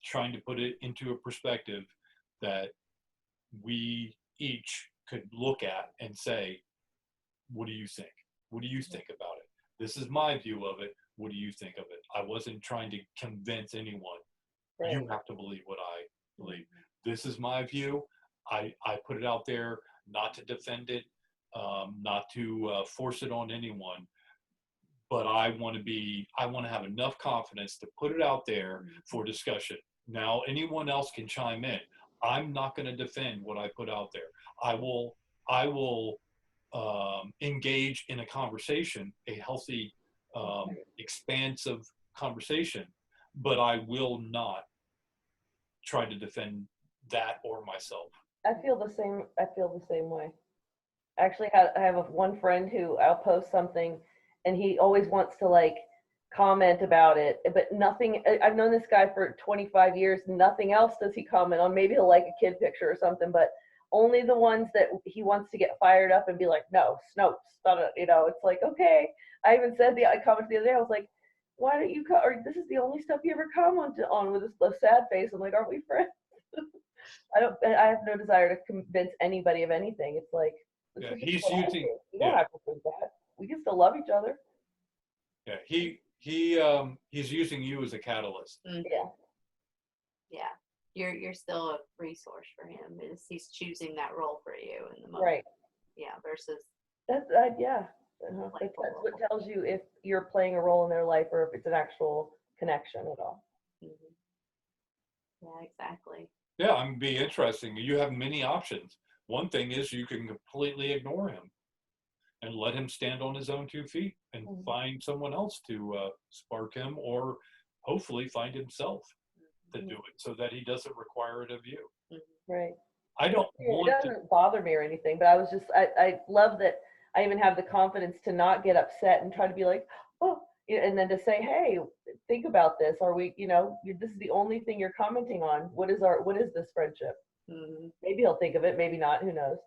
S2: trying to put it into a perspective that we each could look at and say, what do you think? What do you think about it? This is my view of it. What do you think of it? I wasn't trying to convince anyone. Right. You have to believe what I believe. This is my view. I put it out there not to defend it, not to force it on anyone, but I want to have enough confidence to put it out there for discussion. Now, anyone else can chime in. I'm not going to defend what I put out there. I will engage in a conversation, a healthy, expansive conversation, but I will not try to defend that or myself.
S3: I feel the same way. Actually, I have one friend who I'll post something and he always wants to like comment about it, but nothing. I've known this guy for 25 years. Nothing else does he comment on. Maybe he'll like a kid picture or something, but only the ones that he wants to get fired up and be like, no, Snopes, it's like, okay. I even said I commented the other day, I was like, why don't you, or this is the only stuff you ever commented on with this sad face. I'm like, aren't we friends? I have no desire to convince anybody of anything. It's like,
S2: he's using,
S3: you don't have to think that. We can still love each other.
S2: Yeah, he's using you as a catalyst.
S3: Yeah.
S1: You're still a resource for him. He's choosing that role for you in the moment.
S3: Right.
S1: Yeah. Versus.
S3: That's that's what tells you if you're playing a role in their life or if it's an actual connection at all.
S1: Yeah, exactly.
S2: Yeah, I mean, be interesting. You have many options. One thing is you can completely ignore him and let him stand on his own 2 feet and find someone else to spark him, or hopefully find himself to do it so that he doesn't require it of you.
S3: Right.
S2: I don't want
S3: it doesn't bother me or anything, but I love that I even have the confidence to not get upset and try to be like, oh, and then to say, hey, think about this. Are we, this is the only thing you're commenting on. What is this friendship? Maybe he'll think of it, maybe not, who knows?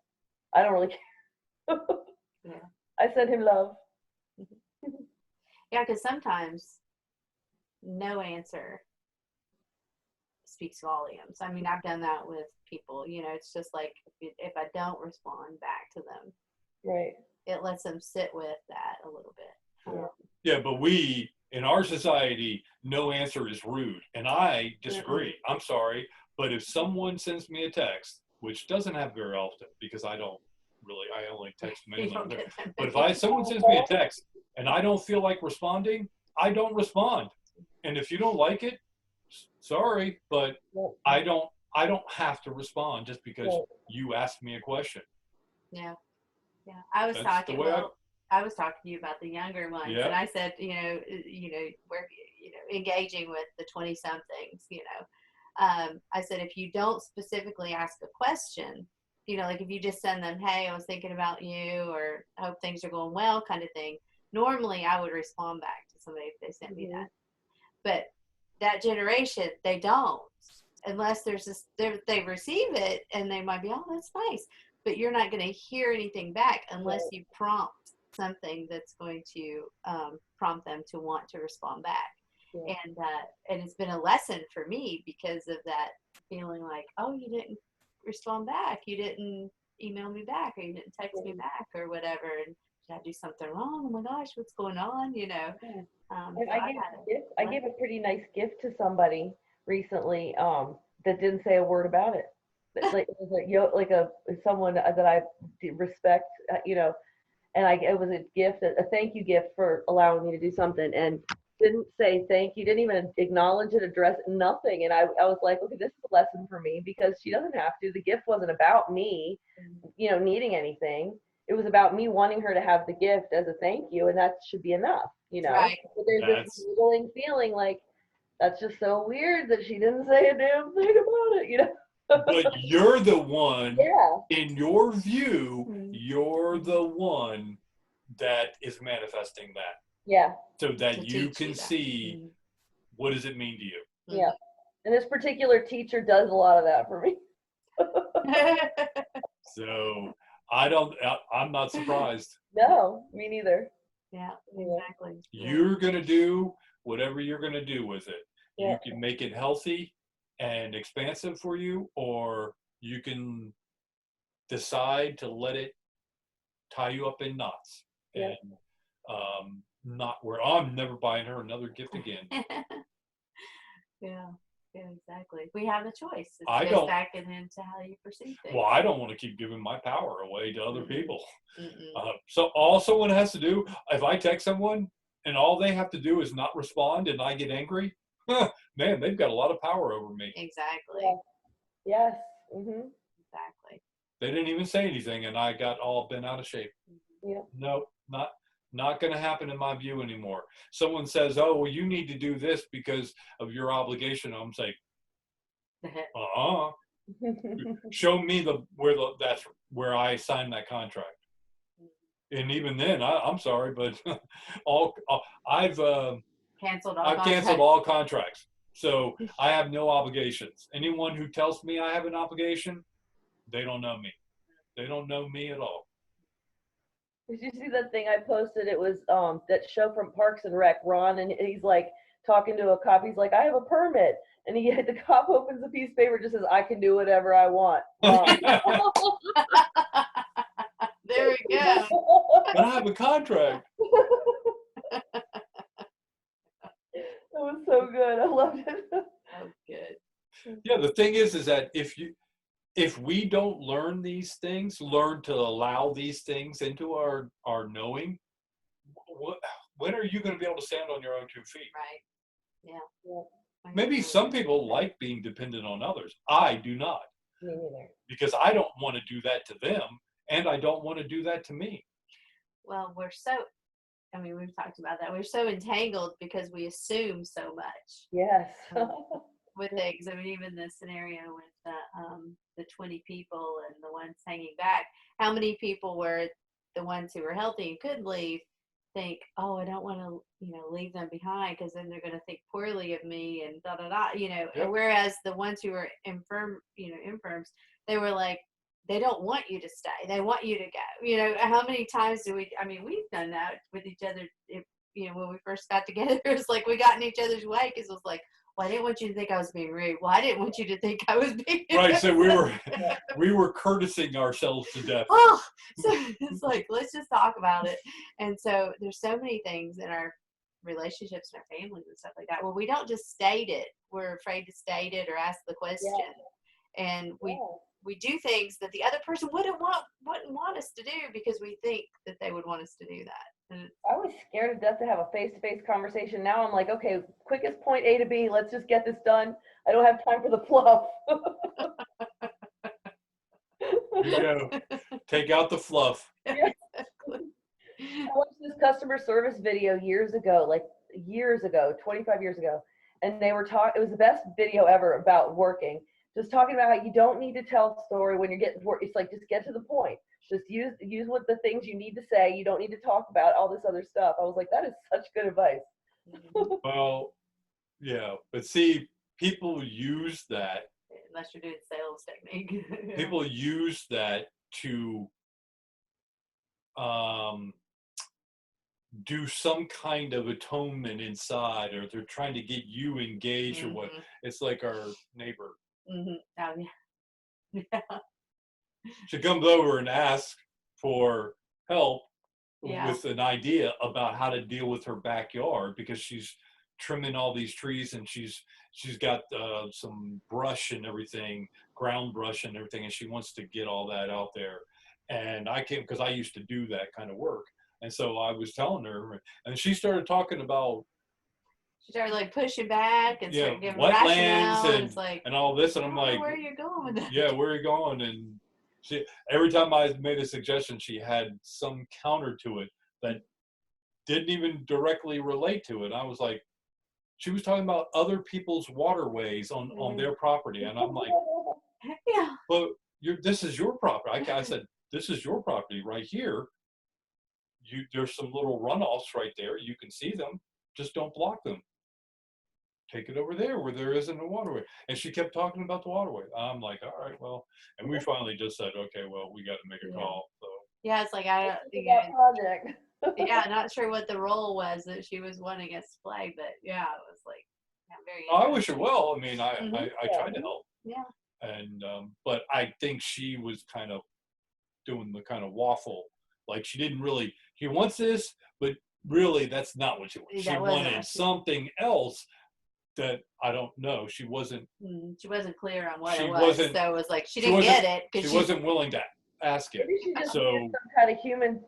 S3: I don't really care.
S1: Yeah.
S3: I send him love.
S1: Yeah, because sometimes no answer speaks volumes. I mean, I've done that with people. It's just like if I don't respond back to them,
S3: right,
S1: it lets them sit with that a little bit.
S2: Yeah, but we in our society, no answer is rude, and I disagree. I'm sorry, but if someone sends me a text, which doesn't happen very often because I only text mainly. But if someone sends me a text and I don't feel like responding, I don't respond. And if you don't like it, sorry, but I don't have to respond just because you asked me a question.
S1: Yeah. I was talking to you about the younger ones, and I said, we're engaging with the 20-somethings. I said, if you don't specifically ask a question, like if you just send them, hey, I was thinking about you, or I hope things are going well, kind of thing. Normally, I would respond back to somebody if they sent me that. But that generation, they don't, unless they receive it, and they might be, oh, that's nice. but you're not going to hear anything back unless you prompt something that's going to prompt them to want to respond back.
S3: Yeah.
S1: And it's been a lesson for me because of that feeling like, oh, you didn't respond back, you didn't email me back, or you didn't text me back, or whatever, and did I do something wrong? Oh my gosh, what's going on? You know.
S3: And I gave a pretty nice gift to somebody recently that didn't say a word about it. Like, it was someone that I respect, you know, and it was a gift, a thank you gift for allowing me to do something, and didn't say thank you, didn't even acknowledge it, address it, nothing. And I was like, okay, this is a lesson for me, because she doesn't have to. The gift wasn't about me, you know, needing anything. It was about me wanting her to have the gift as a thank you, and that should be enough, you know.
S1: Right.
S3: But there's this niggling feeling like, that's just so weird that she didn't say a damn thing about it, you know.
S2: But you're the one, in your
S3: Mm-hmm.
S2: view, you're the one that is manifesting that.
S3: Yeah.
S2: So that
S1: To
S2: you
S1: teach
S2: can
S1: you that.
S2: see what does it mean to you.
S3: Yeah. And this particular teacher does a lot of that for me.
S2: So I'm not surprised.
S3: No, me neither.
S1: Yeah, exactly.
S2: You're going to do whatever you're going to do with it.
S3: Yeah.
S2: You can make it healthy and expansive for you, or you can decide to let it tie you up in knots.
S3: Yeah.
S2: And not where I'm never buying her another gift again.
S1: Yeah, exactly. We have a choice. It
S2: I
S1: goes
S2: don't-
S1: back into how you perceive things.
S2: Well, I don't want to keep giving my power away to other
S1: Mhm.
S2: people.
S1: Mm-mm.
S2: So all someone has to do, if I text someone and all they have to do is not respond and I get angry, man, they've got a lot of power over me.
S1: Exactly.
S3: Yeah. Yes. Mm-hmm.
S1: Exactly.
S2: They didn't even say anything and I got all bent out of shape.
S3: Yeah.
S2: Nope, not going to happen in my view anymore. Someone says, oh, well, you need to do this because of your obligation. I'm saying, show me that's where I signed that contract. And even then, I'm sorry, but I've
S1: canceled
S2: all contracts. So I have no obligations. Anyone who tells me I have an obligation, they don't know me. They don't know me at all.
S3: Did you see that thing I posted? It was that show from Parks and Rec, Ron, and he's like talking to a cop. He's like, I have a permit. And the cop opens a piece of paper, just says, I can do whatever I want. Ron.
S1: There we go.
S2: But I have a contract.
S3: That was so good. I loved it.
S1: Oh, good.
S2: Yeah, the thing is that if we don't learn these things, learn to allow these things into our knowing, when are you going to be able to stand on your own 2 feet?
S1: Right. Yeah.
S2: Maybe some people like being dependent on others. I do not.
S3: Me neither.
S2: Because I don't want to do that to them, and I don't want to do that to me.
S1: Well, we've talked about that. We're so entangled because we assume so much.
S3: Yes.
S1: With things. I mean, even the scenario with the 20 people and the ones hanging back. How many people were the ones who were healthy and could leave think, oh, I don't want to, leave them behind because then they're going to think poorly of me and da da da,
S2: Yep.
S1: Whereas the ones who were infirms, they were like, they don't want you to stay. They want you to go. How many times we've done that with each other. When we first got together, it was like we got in each other's way because it was like, well, I didn't want you to think I was being rude. Well, I didn't want you to think I was being
S2: right. So we were courtesing ourselves to death.
S1: Oh, so it's like, let's just talk about it. And so there's so many things in our relationships and our families and stuff like that. Well, we don't just state it. We're afraid to state it or ask the question. Yeah. And we do things that the other person wouldn't want us to do because we think that they would want us to do that. And
S3: I was scared to death to have a face-to-face conversation. Now I'm like, okay, quickest point A to B. Let's just get this done. I don't have time for the fluff.
S2: You go. Take out the fluff.
S3: Yeah. I watched this customer service video years ago, 25 years ago. And they were it was the best video ever about working. Just talking about how you don't need to tell a story when you're getting work. It's like, just get to the point. Just use what the things you need to say. You don't need to talk about all this other stuff. I was like, that is such good advice.
S2: Well, yeah, but see, people use that.
S1: unless you're doing sales technique.
S2: People use that to do some kind of atonement inside, or they're trying to get you engaged or what. It's like our neighbor.
S1: Oh, yeah.
S2: She comes over and asks for help
S1: Yeah.
S2: with an idea about how to deal with her backyard, because she's trimming all these trees, and she's got some brush and everything, ground brush and everything, and she wants to get all that out there. And I came because I used to do that kind of work, and so I was telling her, and she started talking about,
S1: she started like pushing back and
S2: yeah,
S1: started giving
S2: wetlands
S1: rationale, and it's like,
S2: and all this, and I'm like,
S1: where are you going with that?
S2: yeah, where are you going? And she, every time I made a suggestion, she had some counter to it that didn't even directly relate to it. I was like, she was talking about other people's waterways on their property, and I'm like,
S1: Yeah.
S2: but this is your property. I said, this is your property right here. There's some little runoffs right there. You can see them. Just don't block them. Take it over there where there isn't a waterway. And she kept talking about the waterway. I'm like, all right, well, and we finally just said, okay, well, we got to make a call. So
S1: yeah, it's like
S3: That project.
S1: yeah, not sure what the role was that she was wanting us to play, but yeah, it was like, yeah, very.
S2: I wish her well. I mean, I tried to help.
S1: Yeah.
S2: And but I think she was kind of doing the kind of waffle, like she didn't really. He wants this, but really, that's not what she wanted. She wanted something else that I don't know. She wasn't.
S1: She wasn't clear on what it
S2: was.
S1: So it was like she didn't get it
S2: because she wasn't willing to ask it.
S3: Maybe she just needed some kind of human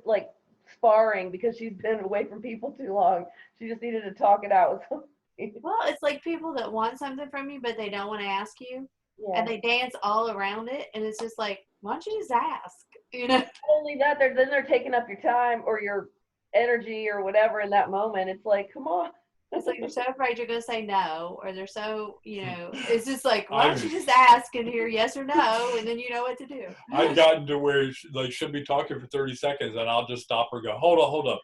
S3: like sparring, because she's been away from people too long. She just needed to talk it out with somebody.
S1: Well, it's like people that want something from you, but they don't want to ask you, and they dance all around it, and it's just like, why don't you just ask? You know.
S3: Not only that, they're taking up your time or your energy or whatever in that moment. It's like, come on.
S1: It's like they're so afraid you're going to say no, or they're so, it's just like, why don't you just ask and hear yes or no, and then you know what to do.
S2: I've gotten to where she'll be talking for 30 seconds, and I'll just stop her and go, hold up.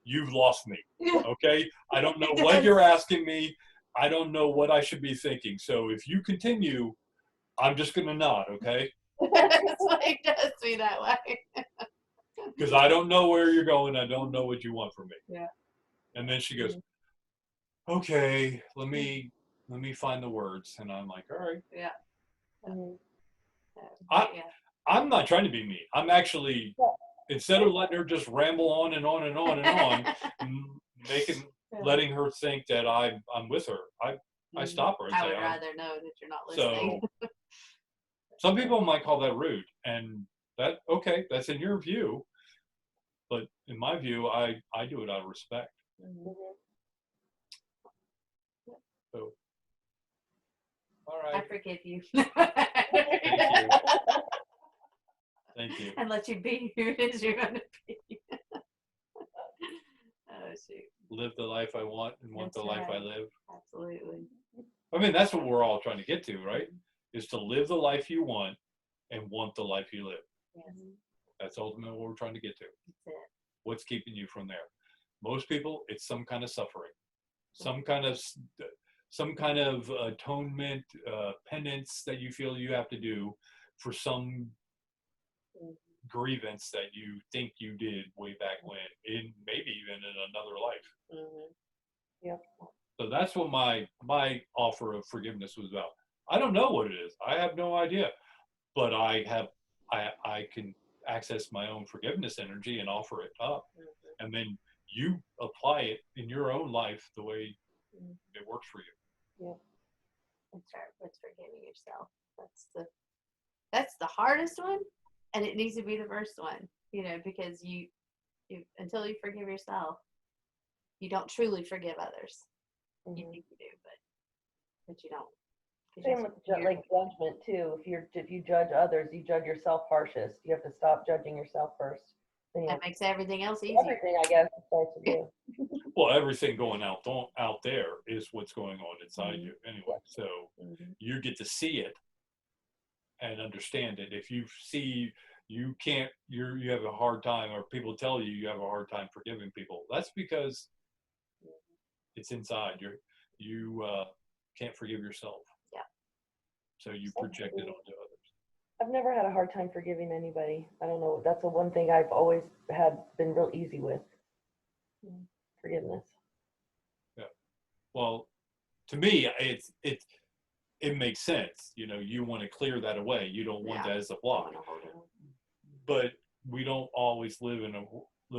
S2: You've lost me, okay? I don't know what you're asking me. I don't know what I should be thinking. So if you continue, I'm just going to nod, okay?
S1: It's like, it does me that way.
S2: Because I don't know where you're going. I don't know what you want from me.
S1: Yeah.
S2: And then she goes, okay, let me find the words. And I'm like, all right.
S1: Yeah.
S2: I'm not trying to be mean. I'm actually, instead of letting her just ramble on and on and on and on, letting her think that I'm with her, I stop her and
S1: I would rather know that you're not listening.
S2: So some people might call that rude, and that's in your view, but in my view, I do it out of respect. So, all right.
S1: I forgive you.
S2: Thank you.
S1: And let you be who it is you're going to be. Oh, shoot.
S2: Live the life I want and want the life I live.
S1: Absolutely.
S2: I mean, that's what we're all trying to get to, right? Is to live the life you want and want the life you live.
S1: Yes.
S2: That's ultimately what we're trying to get to.
S1: That's it.
S2: What's keeping you from there? Most people, it's some kind of suffering, some kind of atonement, penance that you feel you have to do for some grievance that you think you did way back when, maybe even in another life.
S3: Yep.
S2: So that's what my offer of forgiveness was about. I don't know what it is. I have no idea, but I can access my own forgiveness energy and offer it up, and then you apply it in your own life the way it works for you.
S3: Yeah.
S1: That's right. That's forgiving yourself. That's the hardest one, and it needs to be the first one. Because you until you forgive yourself, you don't truly forgive others. You think you do, but you don't.
S3: Same with judgment too. If you judge others, you judge yourself harshest. You have to stop judging yourself first.
S1: That makes everything else easier.
S3: Everything, I guess, starts to do.
S2: Well, everything going out there is what's going on inside you anyway. So you get to see it and understand it. If you see you have a hard time, or people tell you have a hard time forgiving people, that's because it's inside. You can't forgive yourself.
S1: Yeah.
S2: So you project it onto others.
S3: I've never had a hard time forgiving anybody. I don't know. That's the one thing I've always been real easy with. Forgiveness.
S2: Yeah. Well, to me, it makes sense. You know, you want to clear that away. You don't want that as a block. But we don't always live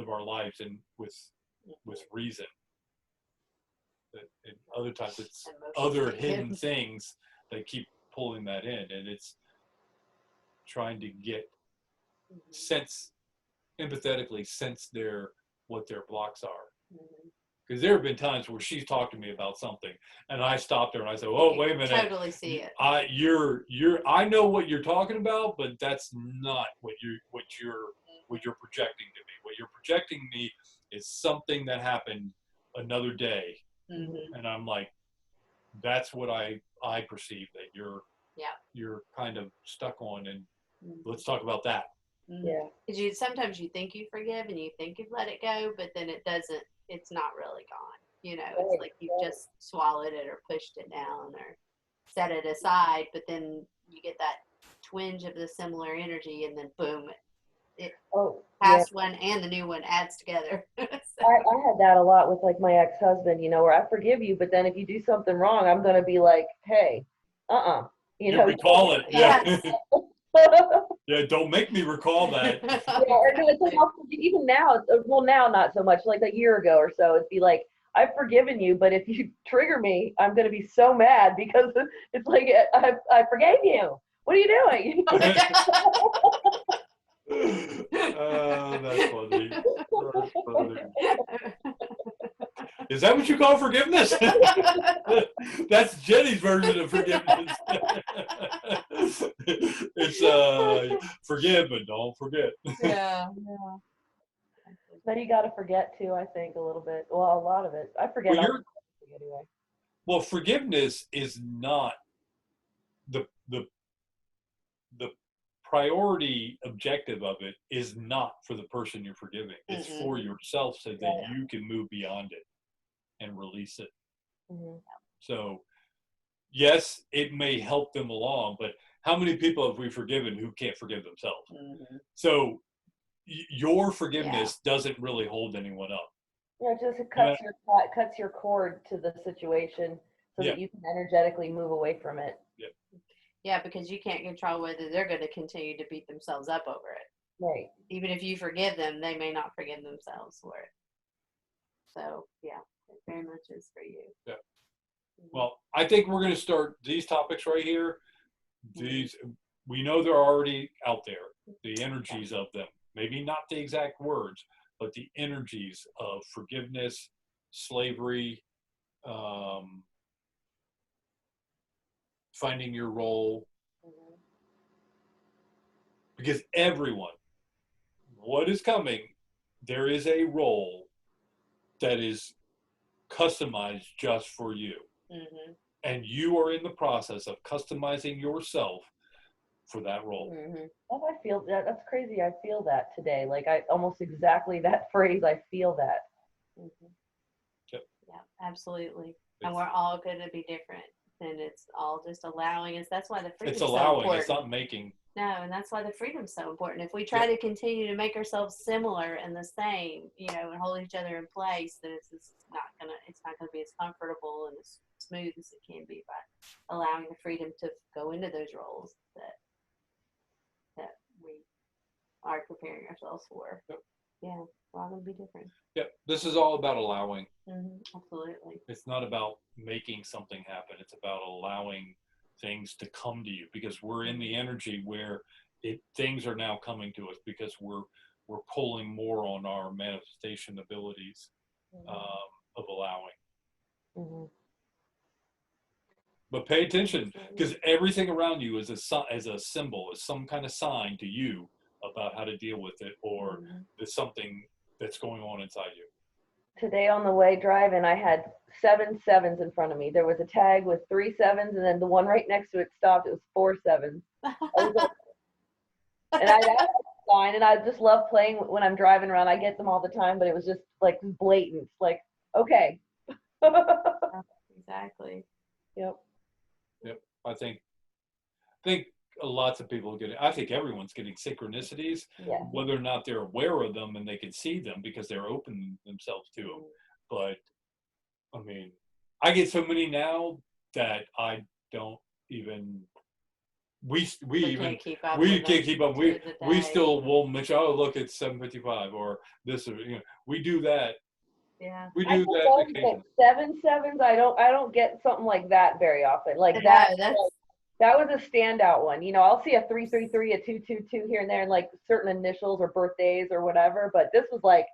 S2: our lives with reason. And other times it's other hidden things that keep pulling that in, and it's trying to get empathetically sense what their blocks are. Because there have been times where she's talked to me about something, and I stopped her and I said, "Oh, wait a minute!
S1: Totally see it.
S2: I know what you're talking about, but that's not what you're projecting to me. What you're projecting to me is something that happened another day." And I'm like, that's what I perceive that you're kind of stuck on, and let's talk about that.
S3: Yeah.
S1: Because sometimes you think you forgive and you think you've let it go, but then it doesn't. It's not really gone. You know, it's like you've just swallowed it or pushed it down or set it aside, but then you get that twinge of the similar energy, and then boom, past one and the new one adds together. So.
S3: I had that a lot with like my ex-husband, you know, where I forgive you, but then if you do something wrong, I'm going to be like, hey, you know,
S2: recall it. Yeah.
S1: Yes.
S2: Yeah, don't make me recall that.
S3: Even now, well, now not so much, like a year ago or so, it'd be like, I've forgiven you, but if you trigger me, I'm going to be so mad because it's like, I forgave you. What are you doing?
S2: That's funny. Is that what you call forgiveness? That's Jenny's version of forgiveness. It's forgive but don't forget.
S1: Yeah.
S3: Then you got to forget too, I think, a little bit. Well, a lot of it. I forget anyway.
S2: Well, forgiveness is not the priority objective of it is not for the person you're forgiving. It's for yourself so that you can move beyond it and release it. So, yes, it may help them along, but how many people have we forgiven who can't forgive themselves? So, your forgiveness doesn't really hold anyone up.
S3: Yeah, it just cuts your cord to the situation so that you can energetically move away from it.
S1: Yeah, because you can't control whether they're going to continue to beat themselves up over it.
S3: Right.
S1: Even if you forgive them, they may not forgive themselves for it. So, yeah, it very much is for you.
S2: Yeah. Well, I think we're going to start these topics right here. We know they're already out there, the energies of them. Maybe not the exact words, but the energies of forgiveness, slavery, finding your role. Because everyone, what is coming, there is a role that is customized just for you. And you are in the process of customizing yourself for that role.
S3: Oh, I feel that. That's crazy. I feel that today. Like I almost exactly that phrase. I feel that.
S1: Yeah, absolutely. And we're all going to be different. And it's all just allowing us. That's why the freedom.
S2: It's allowing. It's not making.
S1: No, and that's why the freedom's so important. If we try to continue to make ourselves similar and the same, you know, and hold each other in place, then it's not gonna be as comfortable and as smooth as it can be by allowing the freedom to go into those roles that we are preparing ourselves for. Yeah, we're all gonna be different.
S2: Yep, this is all about allowing.
S1: Absolutely.
S2: It's not about making something happen. It's about allowing things to come to you, because we're in the energy where things are now coming to us because we're pulling more on our manifestation abilities of allowing. But pay attention, because everything around you is a symbol, is some kind of sign to you about how to deal with it, or there's something that's going on inside you. Today
S3: on the way driving, I had 7 sevens in front of me. There was a tag with 3 sevens, and then the one right next to it stopped. It was 4 sevens. And I asked sign, and I just love playing when I'm driving around. I get them all the time, but it was just like blatant. Like, okay.
S1: Exactly.
S3: Yep.
S2: I think lots of people I think everyone's getting synchronicities,
S3: Yeah.
S2: whether or not they're aware of them and they can see them because they're opening themselves to them. But I mean, I get so many now that I don't even. We
S1: can't keep up.
S2: We
S1: with
S2: can't keep up.
S1: them
S2: We still will mention, oh, look, it's 7:55 or this, or we do that.
S1: Yeah.
S2: We
S3: I
S2: do
S3: think
S2: that
S3: those,
S2: occasionally.
S3: like 7 sevens. I don't get something like that very often. Like
S1: Yeah,
S3: that. That was a standout one. I'll see a 333, a 222 here and there, and like certain initials or birthdays or whatever. But this was like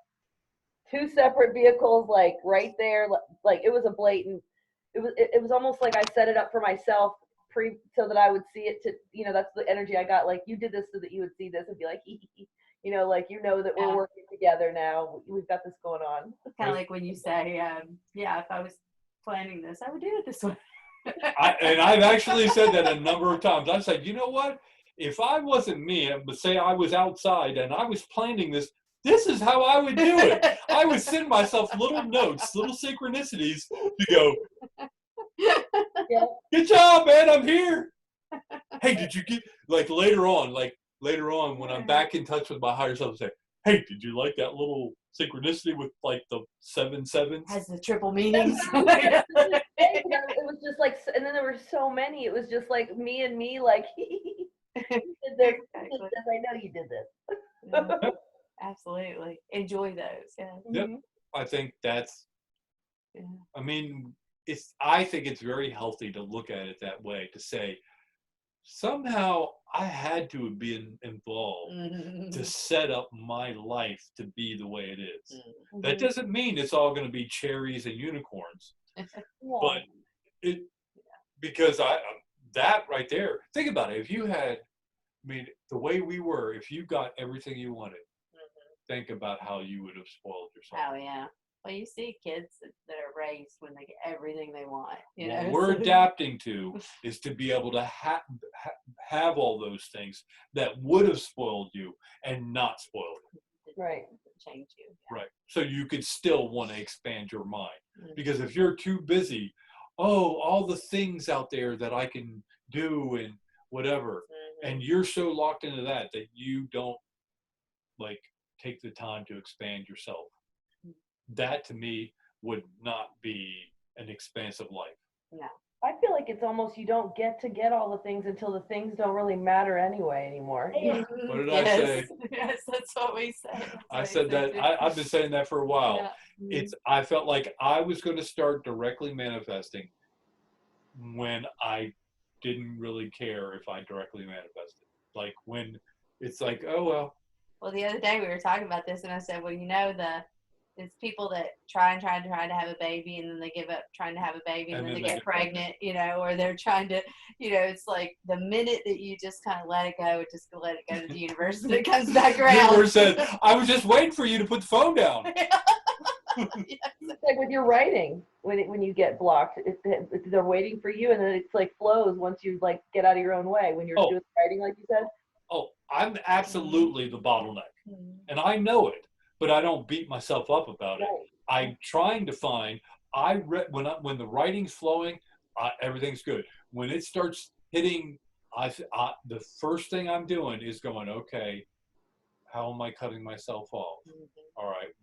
S3: 2 separate vehicles, like right there. Like it was a blatant. It was almost like I set it up for myself so that I would see it. That's the energy I got. Like, you did this so that you would see this and be like, like that we're working together now. We've got this going on.
S1: Kind of like when you say, if I was planning this, I would do it this way.
S2: And I've actually said that a number of times. I said, you know what? If I wasn't me, but say I was outside and I was planning this is how I would do it. I would send myself little notes, little synchronicities to go,
S3: Yeah.
S2: good job, man, I'm here. Hey, did you get, later on when I'm back in touch with my higher self, say, hey, did you like that little synchronicity with like the 7 sevens?
S1: Has the triple meanings.
S3: It was just like, and then there were so many. It was just like me and me, like, you did this, I know you did this.
S1: Yeah, absolutely. Enjoy those. Yeah.
S2: Yep. I think that's, I mean, I think it's very healthy to look at it that way, to say, somehow I had to have been involved to set up my life to be the way it is. That doesn't mean it's all going to be cherries and unicorns, but because that right there, think about it. If you had, the way we were, if you got everything you wanted, think about how you would have spoiled yourself.
S1: Oh yeah. Well, you see kids that are raised when they get everything they want.
S2: What we're adapting to is to be able to have all those things that would have spoiled you and not spoiled you.
S3: Right.
S1: Change you.
S2: Yeah. Right. So you could still want to expand your mind. Because if you're too busy, all the things out there that I can do and whatever, and you're so locked into that you don't take the time to expand yourself. That to me would not be an expansive life.
S1: No.
S3: I feel like it's almost, you don't get all the things until the things don't really matter anymore.
S2: What did I say?
S1: Yes, that's what we say.
S2: I said that. I've been saying that for a while.
S1: Yeah.
S2: I felt like I was going to start directly manifesting when I didn't really care if I directly manifested. Like when it's like, oh well.
S1: Well, the other day we were talking about this, and I said, well, it's people that try to have a baby, and then they give up trying to have a baby, and then they get pregnant, or they're trying to, it's like the minute that you just kind of let it go, just let it go to the universe, and it comes back around.
S2: The universe said, I was just waiting for you to put the phone down.
S3: It's like with your writing, when you get blocked, they're waiting for you, and then it's like flows once you get out of your own way when you're doing writing, like you said.
S2: Oh, I'm absolutely the bottleneck, and I know it, but I don't beat myself up about it. I'm trying to find. When the writing's flowing, everything's good. When it starts hitting, the first thing I'm doing is going, okay, how am I cutting myself off? All right,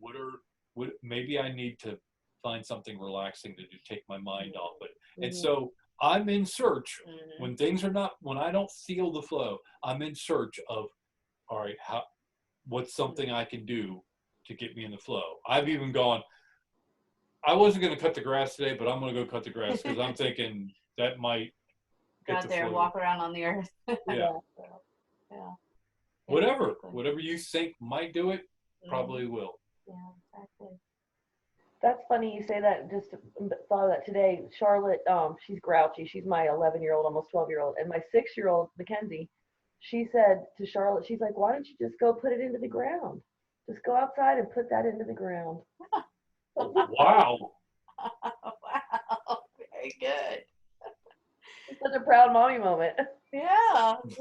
S2: maybe I need to find something relaxing to take my mind off it. And so I'm in search when I don't feel the flow, I'm in search of, all right, what's something I can do to get me in the flow. I've even gone, I wasn't going to cut the grass today, but I'm going to go cut the grass because I'm thinking that might
S1: get out there and walk around on the earth.
S2: Yeah.
S1: Yeah.
S2: Whatever you think might do it, probably will.
S1: Yeah, exactly.
S3: That's funny you say that. Just thought of that today. Charlotte, she's grouchy. She's my 11-year-old, almost 12-year-old. And my 6-year-old, Mackenzie, she said to Charlotte, she's like, why don't you just go put it into the ground? Just go outside and put that into the ground.
S2: Wow.
S1: Wow. Very good.
S3: It's such a proud mommy moment.
S1: Yeah.
S3: We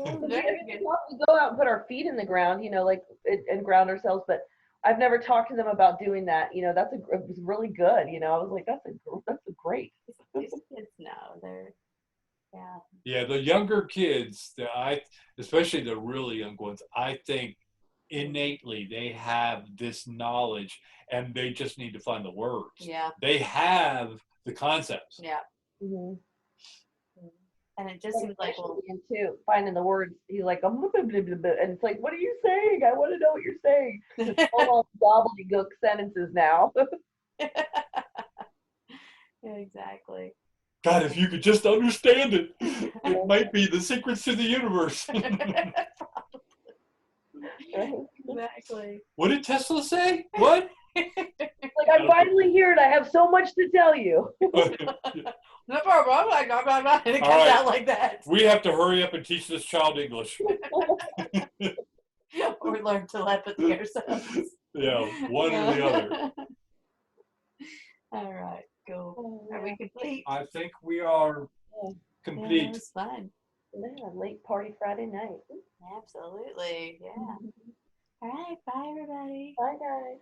S3: go out and put our feet in the ground, and ground ourselves, but I've never talked to them about doing that. It was really good. I was like, that's a great.
S1: These kids know
S2: Yeah, the younger kids, especially the really young ones, I think innately they have this knowledge and they just need to find the words.
S1: Yeah.
S2: They have the concepts.
S1: Yeah.
S3: Mm-hmm.
S1: And it just seems like, well,
S3: too, finding the words, he's like, blah, blah, blah, blah, blah, and it's like, what are you saying? I want to know what you're saying. It's all gobbledygook sentences now.
S1: exactly.
S2: God, if you could just understand it, it might be the secrets to the universe.
S1: Exactly.
S2: What did Tesla say? What?
S3: Like, I'm finally here and I have so much to tell you.
S1: No problem. Like, blah, blah, blah. And it
S2: All
S1: comes
S2: right.
S1: out like that.
S2: We have to hurry up and teach this child English.
S1: Or learn telepathy ourselves.
S2: Yeah, one or the other.
S1: All right, cool. Are we complete?
S2: I think we are
S1: Yeah,
S2: complete.
S1: that was fun.
S3: Yeah, late party Friday night.
S1: Absolutely. Yeah. All right. Bye, everybody.
S3: Bye, guys.